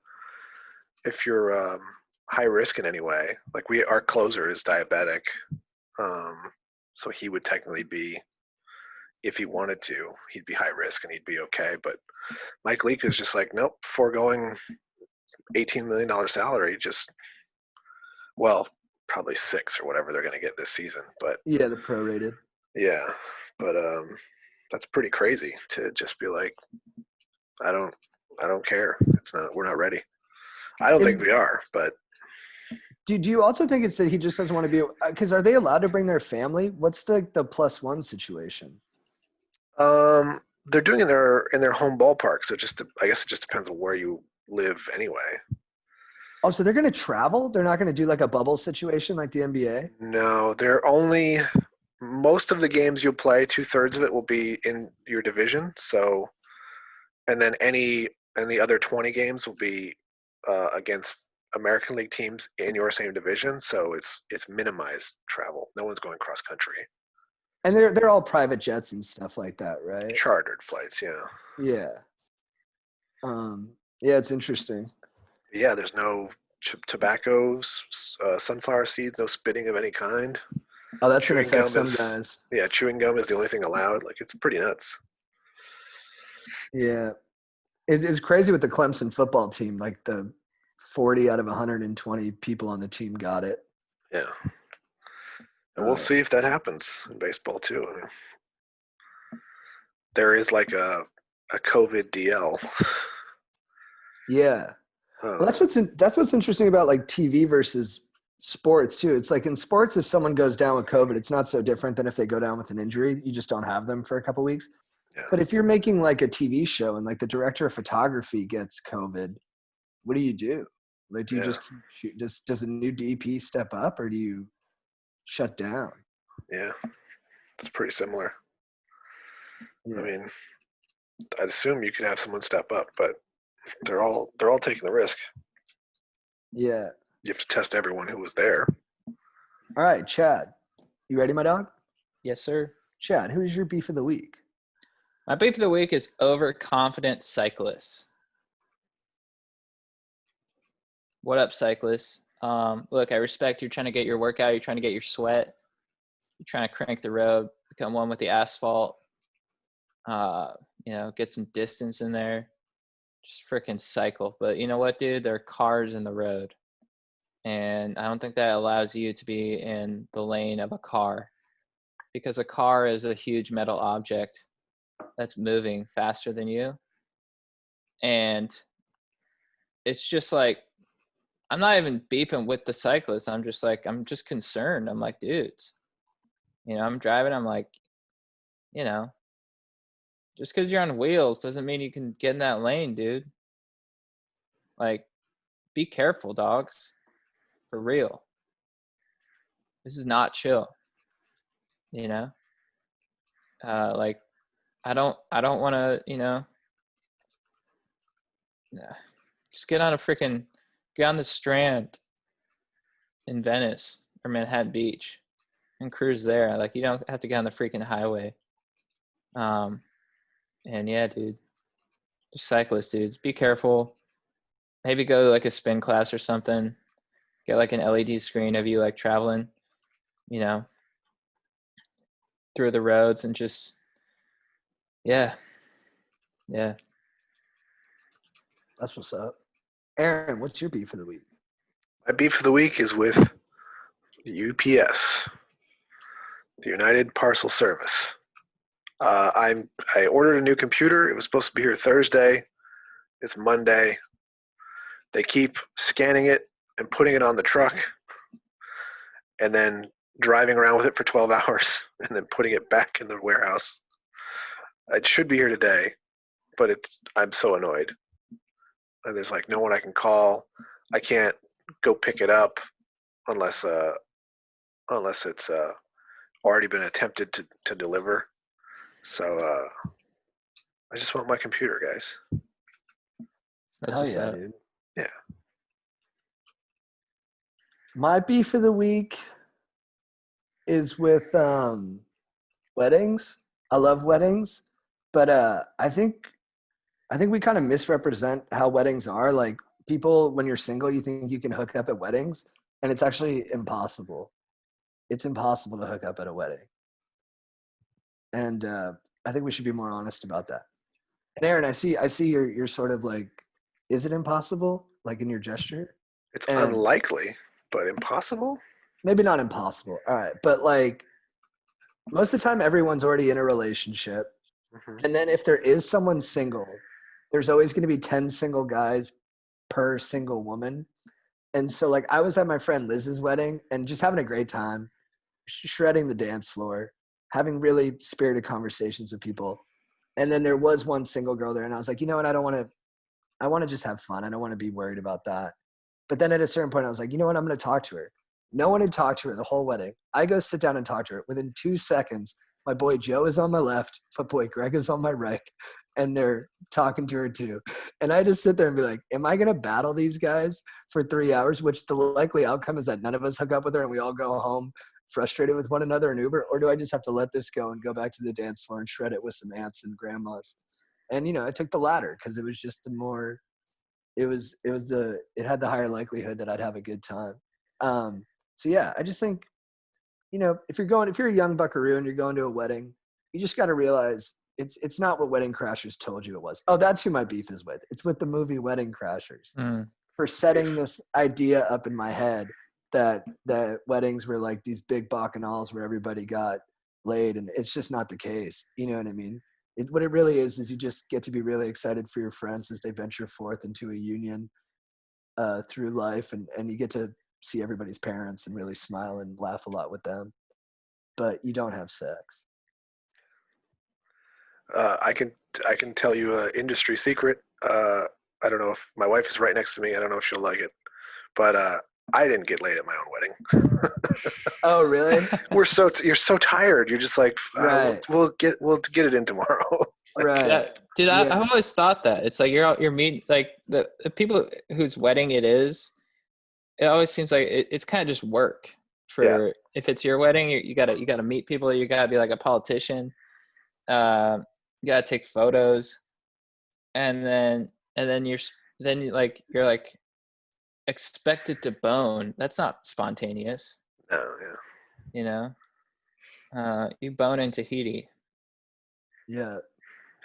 high risk in any way. Like our closer is diabetic. So he would technically be, if he wanted to, he'd be high risk and he'd be okay. But Mike Leake is just like, nope, foregoing $18 million salary, probably 6 or whatever they're going to get this season. But Yeah, the prorated. yeah, but that's pretty crazy to just be like, I don't care. We're not ready. I don't think we are, but Do you also think it's that he just doesn't want to be? Because are they allowed to bring their family? What's the +1 situation? they're doing it in their home ballpark. So I guess it just depends on where you live anyway. Oh, so they're going to travel? They're not going to do like a bubble situation like the NBA? No, most of the games you'll play, 2/3 of it will be in your division. So, and then the other 20 games will be against American League teams in your same division. So it's minimized travel. No one's going cross country. And they're all private jets and stuff like that, right? Chartered flights, yeah. Yeah. Yeah, it's interesting. Yeah, there's no tobacco, sunflower seeds, no spitting of any kind. Oh, that's going to Chewing affect gum some guys. Yeah, chewing gum is the only thing allowed. Like, it's pretty nuts. Yeah. It's crazy with the Clemson football team. Like the 40 out of 120 people on the team got it. Yeah. And we'll see if that happens in baseball too. I mean, there is like a COVID DL. Yeah. Well, that's what's interesting about like TV versus sports too. It's like in sports, if someone goes down with COVID, it's not so different than if they go down with an injury. You just don't have them for a couple weeks. Yeah. But if you're making like a TV show and like the director of photography gets COVID, what do you do? Like, do you just keep shoot? Does a new DP step up, or do you shut down? Yeah, it's pretty similar. Yeah. I mean, I'd assume you could have someone step up, but they're all taking the risk. Yeah. You have to test everyone who was there. All right, Chad, you ready, my dog? Yes, sir. Chad, who's your beef of the week? My beef of the week is overconfident cyclists. What up, cyclists? Look, I respect you're trying to get your workout. You're trying to get your sweat. You're trying to crank the road, become one with the asphalt. Get some distance in there. Just freaking cycle. But you know what, dude? There are cars in the road. And I don't think that allows you to be in the lane of a car. Because a car is a huge metal object that's moving faster than you. And it's just like, I'm not even beefing with the cyclists. I'm just concerned. I'm like, dudes, I'm driving. I'm like, just because you're on wheels doesn't mean you can get in that lane, dude. Like, be careful, dogs. For real. This is not chill. Like, I don't want to, just get on the Strand in Venice or Manhattan Beach and cruise there. Like, you don't have to get on the freaking highway. And yeah, dude, just cyclists, dudes, be careful. Maybe go to like a spin class or something. Get like an LED screen of you like traveling, through the roads and just, yeah. That's what's up. Aaron, what's your beef of the week? My beef of the week is with the UPS, the United Parcel Service. I ordered a new computer. It was supposed to be here Thursday. It's Monday. They keep scanning it and putting it on the truck and then driving around with it for 12 hours and then putting it back in the warehouse. It should be here today, but I'm so annoyed. And there's like no one I can call. I can't go pick it up unless it's already been attempted to deliver. So I just want my computer, guys. That's Hell just yeah, that. dude. Yeah. My beef of the week is with weddings. I love weddings, but I think we kind of misrepresent how weddings are. Like, people, when you're single, you think you can hook up at weddings, and it's actually impossible. It's impossible to hook up at a wedding. And I think we should be more honest about that. And Aaron, I see you're sort of like, is it impossible? Like, in your gesture? It's And unlikely, but impossible? maybe not impossible. All right. But like, most of the time, everyone's already in a relationship. Mm-hmm. And then if there is someone single, there's always going to be 10 single guys per single woman. And so, like, I was at my friend Liz's wedding and just having a great time, shredding the dance floor, having really spirited conversations with people. And then there was one single girl there, and I was like, you know what? I want to just have fun. I don't want to be worried about that. But then at a certain point, I was like, you know what? I'm going to talk to her. No one had talked to her the whole wedding. I go sit down and talk to her. Within 2 seconds, my boy Joe is on my left, my boy Greg is on my right, and they're talking to her too. And I just sit there and be like, am I going to battle these guys for 3 hours, which the likely outcome is that none of us hook up with her and we all go home frustrated with one another in Uber? Or do I just have to let this go and go back to the dance floor and shred it with some aunts and grandmas? And, I took the latter because it was just the more, it had the higher likelihood that I'd have a good time. So yeah, I just think, if you're a young buckaroo and you're going to a wedding, you just got to realize it's not what Wedding Crashers told you it was. Oh, that's who my beef is with. It's with the movie Wedding Crashers for setting this idea up in my head that weddings were like these big bacchanals where everybody got laid, and it's just not the case. You know what I mean? What it really is you just get to be really excited for your friends as they venture forth into a union through life, and you get to see everybody's parents and really smile and laugh a lot with them. But you don't have sex. I can tell you an industry secret. I don't know if my wife is right next to me. I don't know if she'll like it, but I didn't get laid at my own wedding. Oh, really? You're so tired. You're just like, Right. we'll get it in tomorrow. Right. Yeah, dude, Yeah. I've always thought that it's like you're meeting like the people whose wedding it is. It always seems like it's kind of just work for if it's your wedding. You gotta meet people. You gotta be like a politician. You gotta take photos, and then you're like expected to bone. That's not spontaneous. Oh yeah. You know, you bone in Tahiti. Yeah.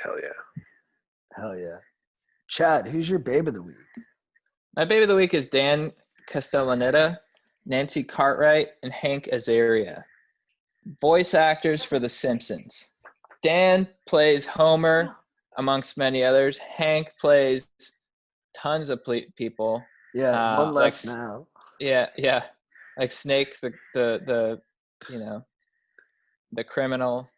Hell yeah. Hell yeah. Chad, who's your babe of the week? My baby of the week is Dan Castellaneta, Nancy Cartwright, and Hank Azaria. Voice actors for The Simpsons. Dan plays Homer, amongst many others. Hank plays tons of people. Yeah, one less like, now. Yeah, like Snake, the the criminal.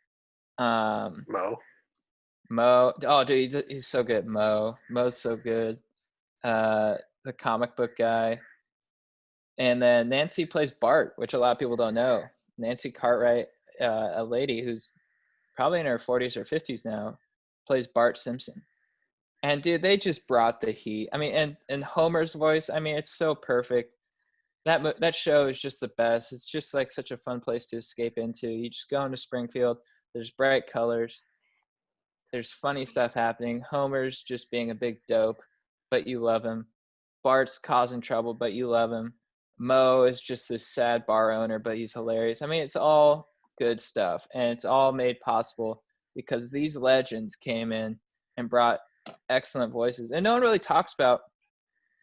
Mo. Oh, dude, he's so good. Mo's so good. The comic book guy. And then Nancy plays Bart, which a lot of people don't know. Nancy Cartwright, a lady who's probably in her 40s or 50s now, plays Bart Simpson. And dude, they just brought the heat. I mean, and Homer's voice, I mean, it's so perfect. That show is just the best. It's just like such a fun place to escape into. You just go into Springfield. There's bright colors. There's funny stuff happening. Homer's just being a big dope, but you love him. Bart's causing trouble, but you love him. Mo is just this sad bar owner, but he's hilarious. I mean, it's all good stuff, and it's all made possible because these legends came in and brought excellent voices. And no one really talks about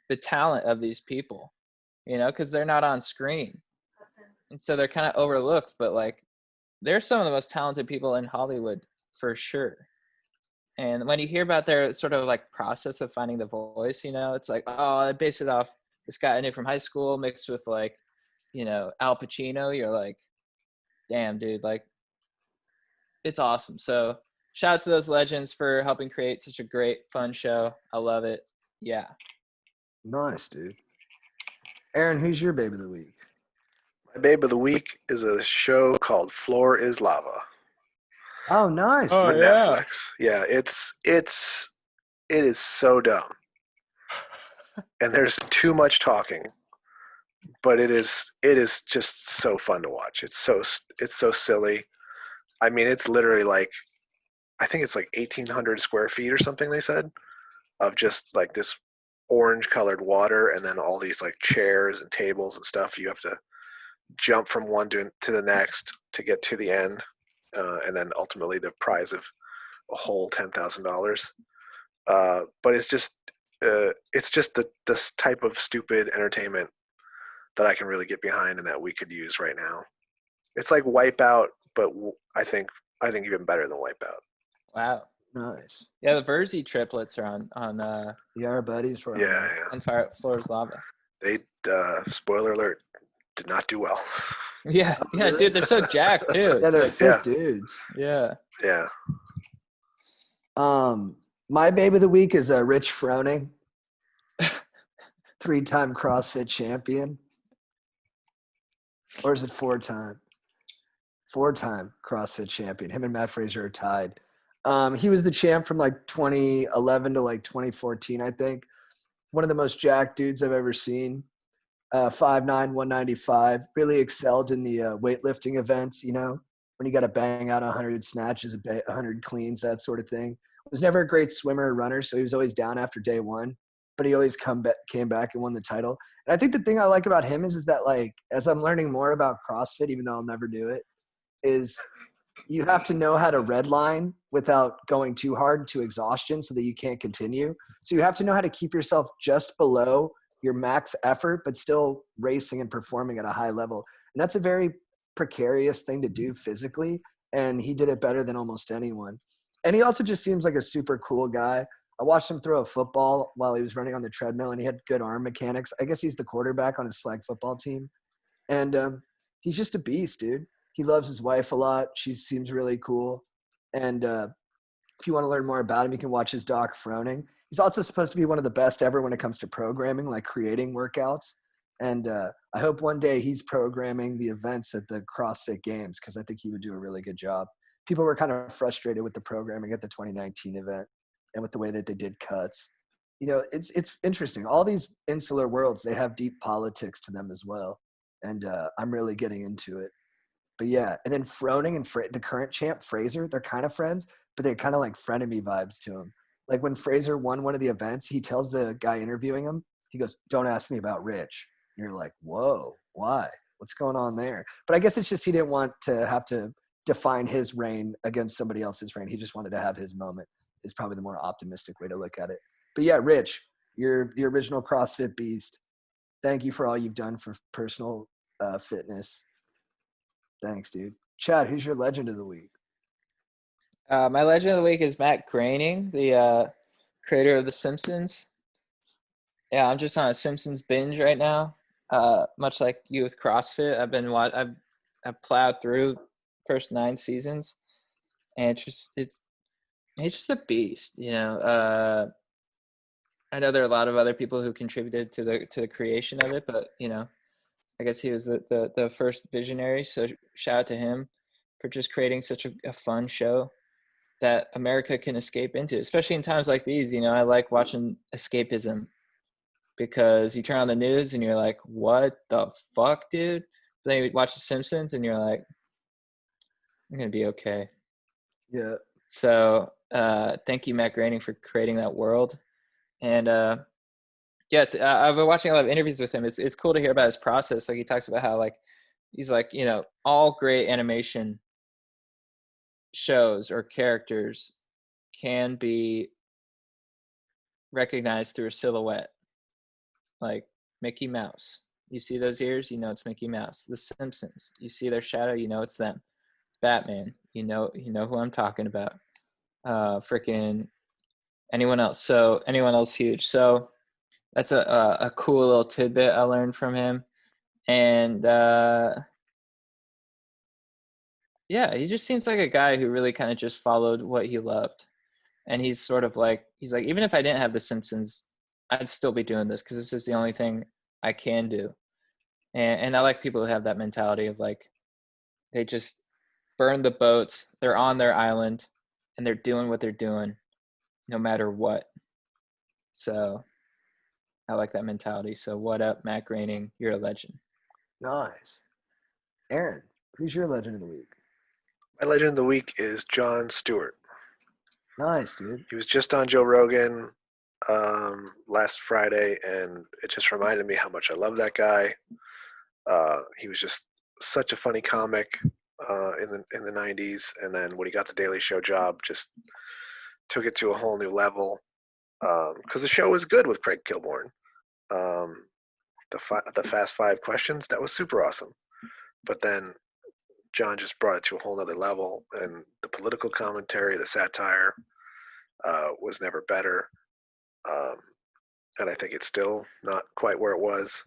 the talent of these people, because they're not on screen. And so they're kind of overlooked, but like they're some of the most talented people in Hollywood for sure. And when you hear about their sort of like process of finding the voice, it's like, oh, I base it off this guy I knew from high school mixed with like, Al Pacino. You're like, damn, dude, like it's awesome. So shout out to those legends for helping create such a great, fun show. I love it. Yeah. Nice, dude. Aaron, who's your babe of the week? My babe of the week is a show called Floor is Lava. Oh, nice. Oh, On yeah. Netflix. Yeah, it is so dumb. And there's too much talking. But it is just so fun to watch. It's so silly. I mean, it's literally like I think it's like 1,800 square feet or something they said of just like this orange colored water and then all these like chairs and tables and stuff. You have to jump from one to the next to get to the end. And then ultimately the prize of a whole $10,000. But it's just this type of stupid entertainment that I can really get behind and that we could use right now. It's like Wipeout, but I think even better than Wipeout. Wow. Nice. Yeah, the Verzi triplets are on Yeah, our buddies were Yeah. on Fire Floor is Lava. They spoiler alert, did not do well. Yeah, really? dude, they're so jacked too. Yeah, It's they're like, fit dudes. yeah. Yeah. My babe of the week is Rich Froning, 3-time CrossFit champion. Or is it 4-time? 4-time CrossFit champion. Him and Matt Fraser are tied. He was the champ from like 2011 to like 2014, I think. One of the most jacked dudes I've ever seen. 5'9", 195. Really excelled in the weightlifting events, when you got to bang out 100 snatches, 100 cleans, that sort of thing. Was never a great swimmer or runner, so he was always down after day one. But he always came back and won the title. And I think the thing I like about him is that, like, as I'm learning more about CrossFit, even though I'll never do it, is you have to know how to redline without going too hard to exhaustion so that you can't continue. So you have to know how to keep yourself just below your max effort, but still racing and performing at a high level. And that's a very precarious thing to do physically. And he did it better than almost anyone. And he also just seems like a super cool guy. I watched him throw a football while he was running on the treadmill, and he had good arm mechanics. I guess he's the quarterback on his flag football team. And he's just a beast, dude. He loves his wife a lot. She seems really cool. And if you want to learn more about him, you can watch his doc, Froning. He's also supposed to be one of the best ever when it comes to programming, like creating workouts. And I hope one day he's programming the events at the CrossFit Games, because I think he would do a really good job. People were kind of frustrated with the programming at the 2019 event and with the way that they did cuts. You know, it's interesting. All these insular worlds, they have deep politics to them as well. And I'm really getting into it. But yeah, and then Froning and the current champ, Fraser, they're kind of friends, but they're kind of like frenemy vibes to him. Like when Fraser won one of the events, he tells the guy interviewing him, he goes, "Don't ask me about Rich." And you're like, whoa, why? What's going on there? But I guess it's just he didn't want to have to define his reign against somebody else's reign. He just wanted to have his moment, is probably the more optimistic way to look at it. But yeah, Rich, you're the original CrossFit beast. Thank you for all you've done for personal fitness. Thanks, dude. Chad, who's your legend of the week? My legend of the week is Matt Groening, the creator of The Simpsons. Yeah, I'm just on a Simpsons binge right now. Much like you with CrossFit, I've plowed through first 9 seasons, and he's just a beast, you know. I know there are a lot of other people who contributed to the creation of it, but you know, I guess he was the first visionary. So shout out to him for just creating such a fun show that America can escape into, especially in times like these. You know, I like watching escapism, because you turn on the news and you're like, what the fuck, dude? But then you watch The Simpsons and you're like, I'm going to be okay. Yeah. So thank you, Matt Groening, for creating that world. And yeah, I've been watching a lot of interviews with him. It's cool to hear about his process. Like he talks about how like, he's like, you know, all great animation shows or characters can be recognized through a silhouette. Like Mickey Mouse, you see those ears, you know it's Mickey Mouse. The Simpsons, you see their shadow, you know it's them. Batman, you know who I'm talking about. Freaking anyone else huge. So that's a cool little tidbit I learned from him. And yeah, he just seems like a guy who really kind of just followed what he loved. And he's like, even if I didn't have The Simpsons, I'd still be doing this because this is the only thing I can do. And I like people who have that mentality of like, they just burn the boats, they're on their island, and they're doing what they're doing no matter what. So I like that mentality. So what up, Matt Groening? You're a legend. Nice. Aaron, who's your legend of the week? My legend of the week is Jon Stewart. Nice, dude. He was just on Joe Rogan last Friday, and it just reminded me how much I love that guy. He was just such a funny comic in the 90s, and then when he got the Daily Show job, just took it to a whole new level. Because the show was good with Craig Kilborn. The Fast 5 questions, that was super awesome. But then John just brought it to a whole nother level, and the political commentary, the satire was never better. And I think it's still not quite where it was.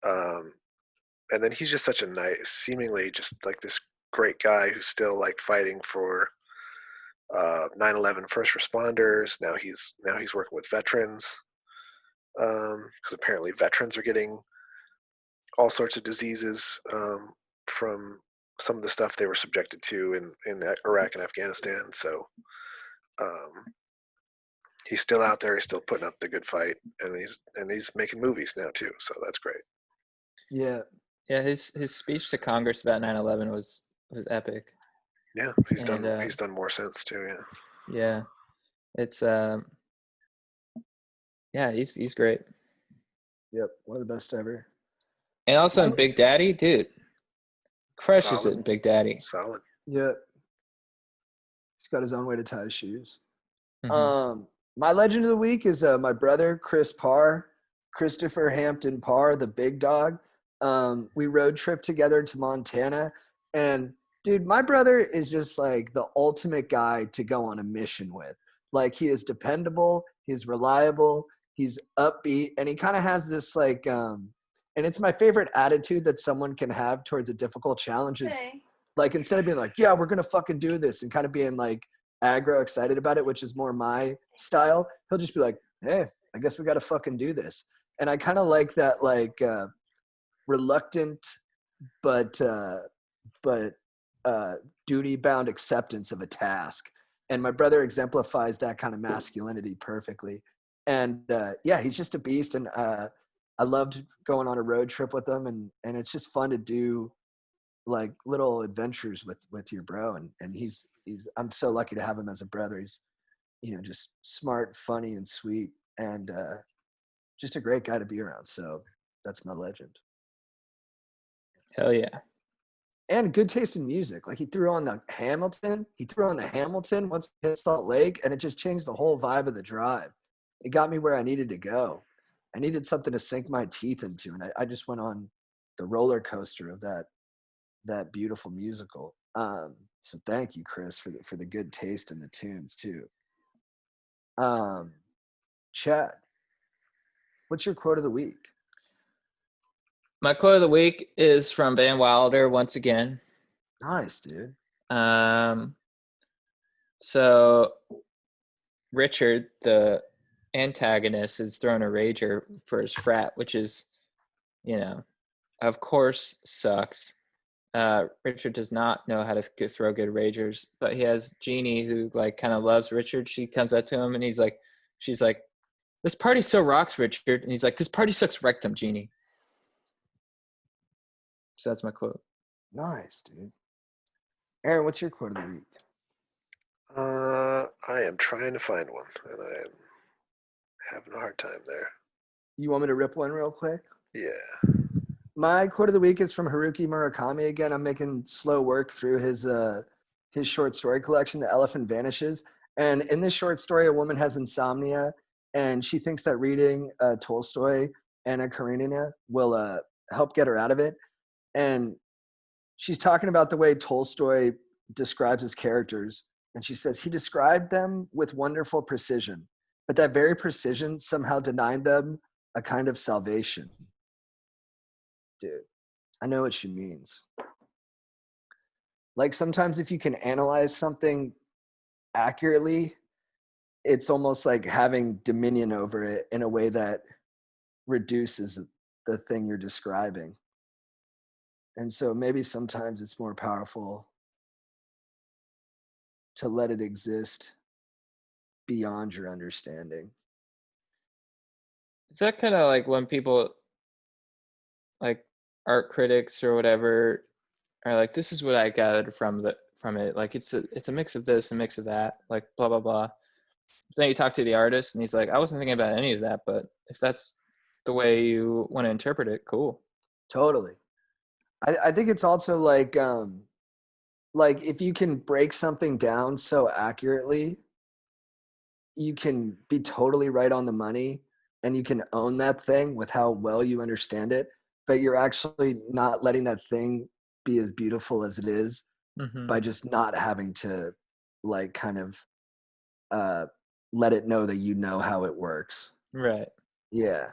And then he's just such a nice, seemingly just like this great guy who's still like fighting for 9/11 first responders. Now he's working with veterans, because apparently veterans are getting all sorts of diseases from some of the stuff they were subjected to in Iraq and Afghanistan. So he's still out there. He's still putting up the good fight, and he's making movies now too. So that's great. Yeah. Yeah, his speech to Congress about 9/11 was epic. Yeah, he's done more since too. Yeah. Yeah, it's yeah, he's great. Yep. One of the best ever. And also in Big Daddy, dude, crushes it in Big Daddy. Solid. Yep. He's got his own way to tie his shoes. Mhm. My legend of the week is my brother, Christopher Hampton Parr, the big dog. We road trip together to Montana, and dude, my brother is just like the ultimate guy to go on a mission with. Like he is dependable, he's reliable, he's upbeat, and he kind of has this like and it's my favorite attitude that someone can have towards a difficult challenge is like instead of being like, yeah, we're gonna fucking do this, and kind of being like aggro excited about it, which is more my style, he'll just be like, hey, I guess we gotta fucking do this. And I kind of like that like reluctant but duty bound acceptance of a task. And my brother exemplifies that kind of masculinity perfectly. And yeah, he's just a beast. And I loved going on a road trip with him, and it's just fun to do like little adventures with your bro. And he's I'm so lucky to have him as a brother. He's, you know, just smart, funny, and sweet, and just a great guy to be around. So that's my legend. Hell yeah. And good taste in music. Like he threw on the Hamilton once he hit Salt Lake, and it just changed the whole vibe of the drive. It got me where I needed to go. I needed something to sink my teeth into, and I just went on the roller coaster of that beautiful musical. So thank you, Chris, for the good taste in the tunes too. Chad, what's your quote of the week? My quote of the week is from Van Wilder once again. Nice, dude. So Richard, the antagonist, is throwing a rager for his frat, which is, you know, of course sucks. Richard does not know how to throw good ragers, but he has Jeannie who like kind of loves Richard. She comes up to him and she's like, this party so rocks, Richard. And he's like, this party sucks rectum, Jeannie. So that's my quote. Nice, dude. Aaron, what's your quote of the week? I am trying to find one, and I am having a hard time there. You want me to rip one real quick? Yeah. My quote of the week is from Haruki Murakami again. I'm making slow work through his short story collection, The Elephant Vanishes. And in this short story, a woman has insomnia, and she thinks that reading Tolstoy, Anna Karenina, will help get her out of it. And she's talking about the way Tolstoy describes his characters. And she says, he described them with wonderful precision, but that very precision somehow denied them a kind of salvation. Dude, I know what she means. Like sometimes if you can analyze something accurately, it's almost like having dominion over it in a way that reduces the thing you're describing. And so maybe sometimes it's more powerful to let it exist beyond your understanding. Is that kind of like when people, like art critics or whatever, are like, this is what I gathered from it. Like it's a mix of this, a mix of that, like blah, blah, blah. Then you talk to the artist and he's like, I wasn't thinking about any of that, but if that's the way you want to interpret it, cool. Totally. I think it's also like if you can break something down so accurately, you can be totally right on the money and you can own that thing with how well you understand it, but you're actually not letting that thing be as beautiful as it is by just not having to like kind of let it know that you know how it works. Right. Yeah.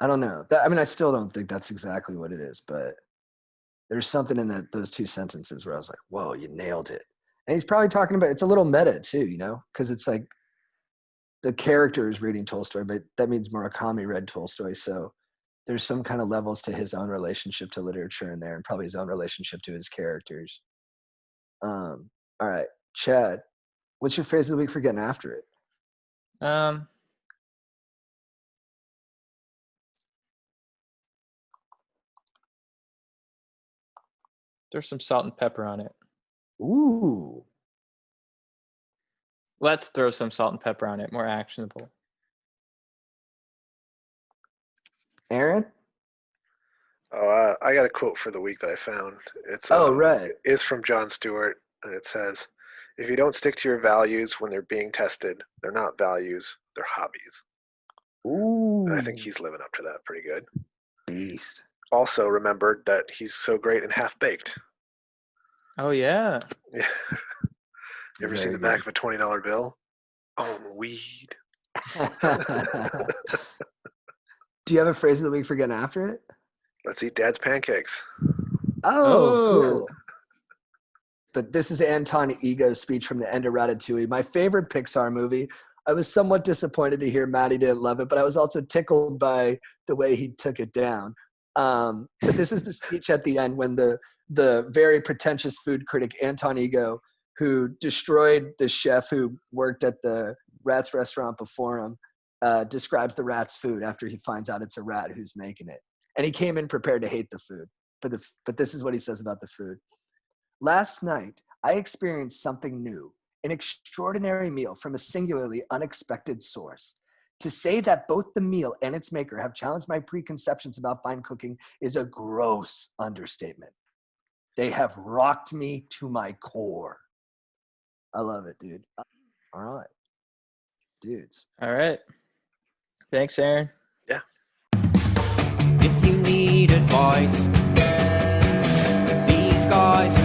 I don't know. I still don't think that's exactly what it is, but there's something in those two sentences where I was like, whoa, you nailed it. And he's probably talking about, it's a little meta too, you know, because it's like the character is reading Tolstoy, but that means Murakami read Tolstoy. So there's some kind of levels to his own relationship to literature in there and probably his own relationship to his characters. All right, Chad, what's your phrase of the week for getting after it? There's some salt and pepper on it. Ooh. Let's throw some salt and pepper on it. More actionable. Aaron? Oh, I got a quote for the week that I found. It's right. It's from Jon Stewart, and it says, "If you don't stick to your values when they're being tested, they're not values, they're hobbies." Ooh. And I think he's living up to that pretty good. Beast. Also remembered that he's so great in Half Baked. Oh yeah. Yeah. You ever Very seen the good. back of a $20 bill? On weed. Do you have a phrase of the week for getting after it? Let's eat Dad's pancakes. Oh, cool. But this is Anton Ego Speech from the end of Ratatouille, my favorite Pixar movie. I was somewhat disappointed to hear Matty didn't love it, but I was also tickled by the way he took it down. But this is the speech at the end when the very pretentious food critic Anton Ego, who destroyed the chef who worked at the Rat's restaurant before him, describes the rat's food after he finds out it's a rat who's making it. And he came in prepared to hate the food. But this is what he says about the food. Last night, I experienced something new, an extraordinary meal from a singularly unexpected source. To say that both the meal and its maker have challenged my preconceptions about fine cooking is a gross understatement. They have rocked me to my core. I love it, dude. All right. Dudes. All right. Thanks, Aaron. Yeah. If you need advice, these guys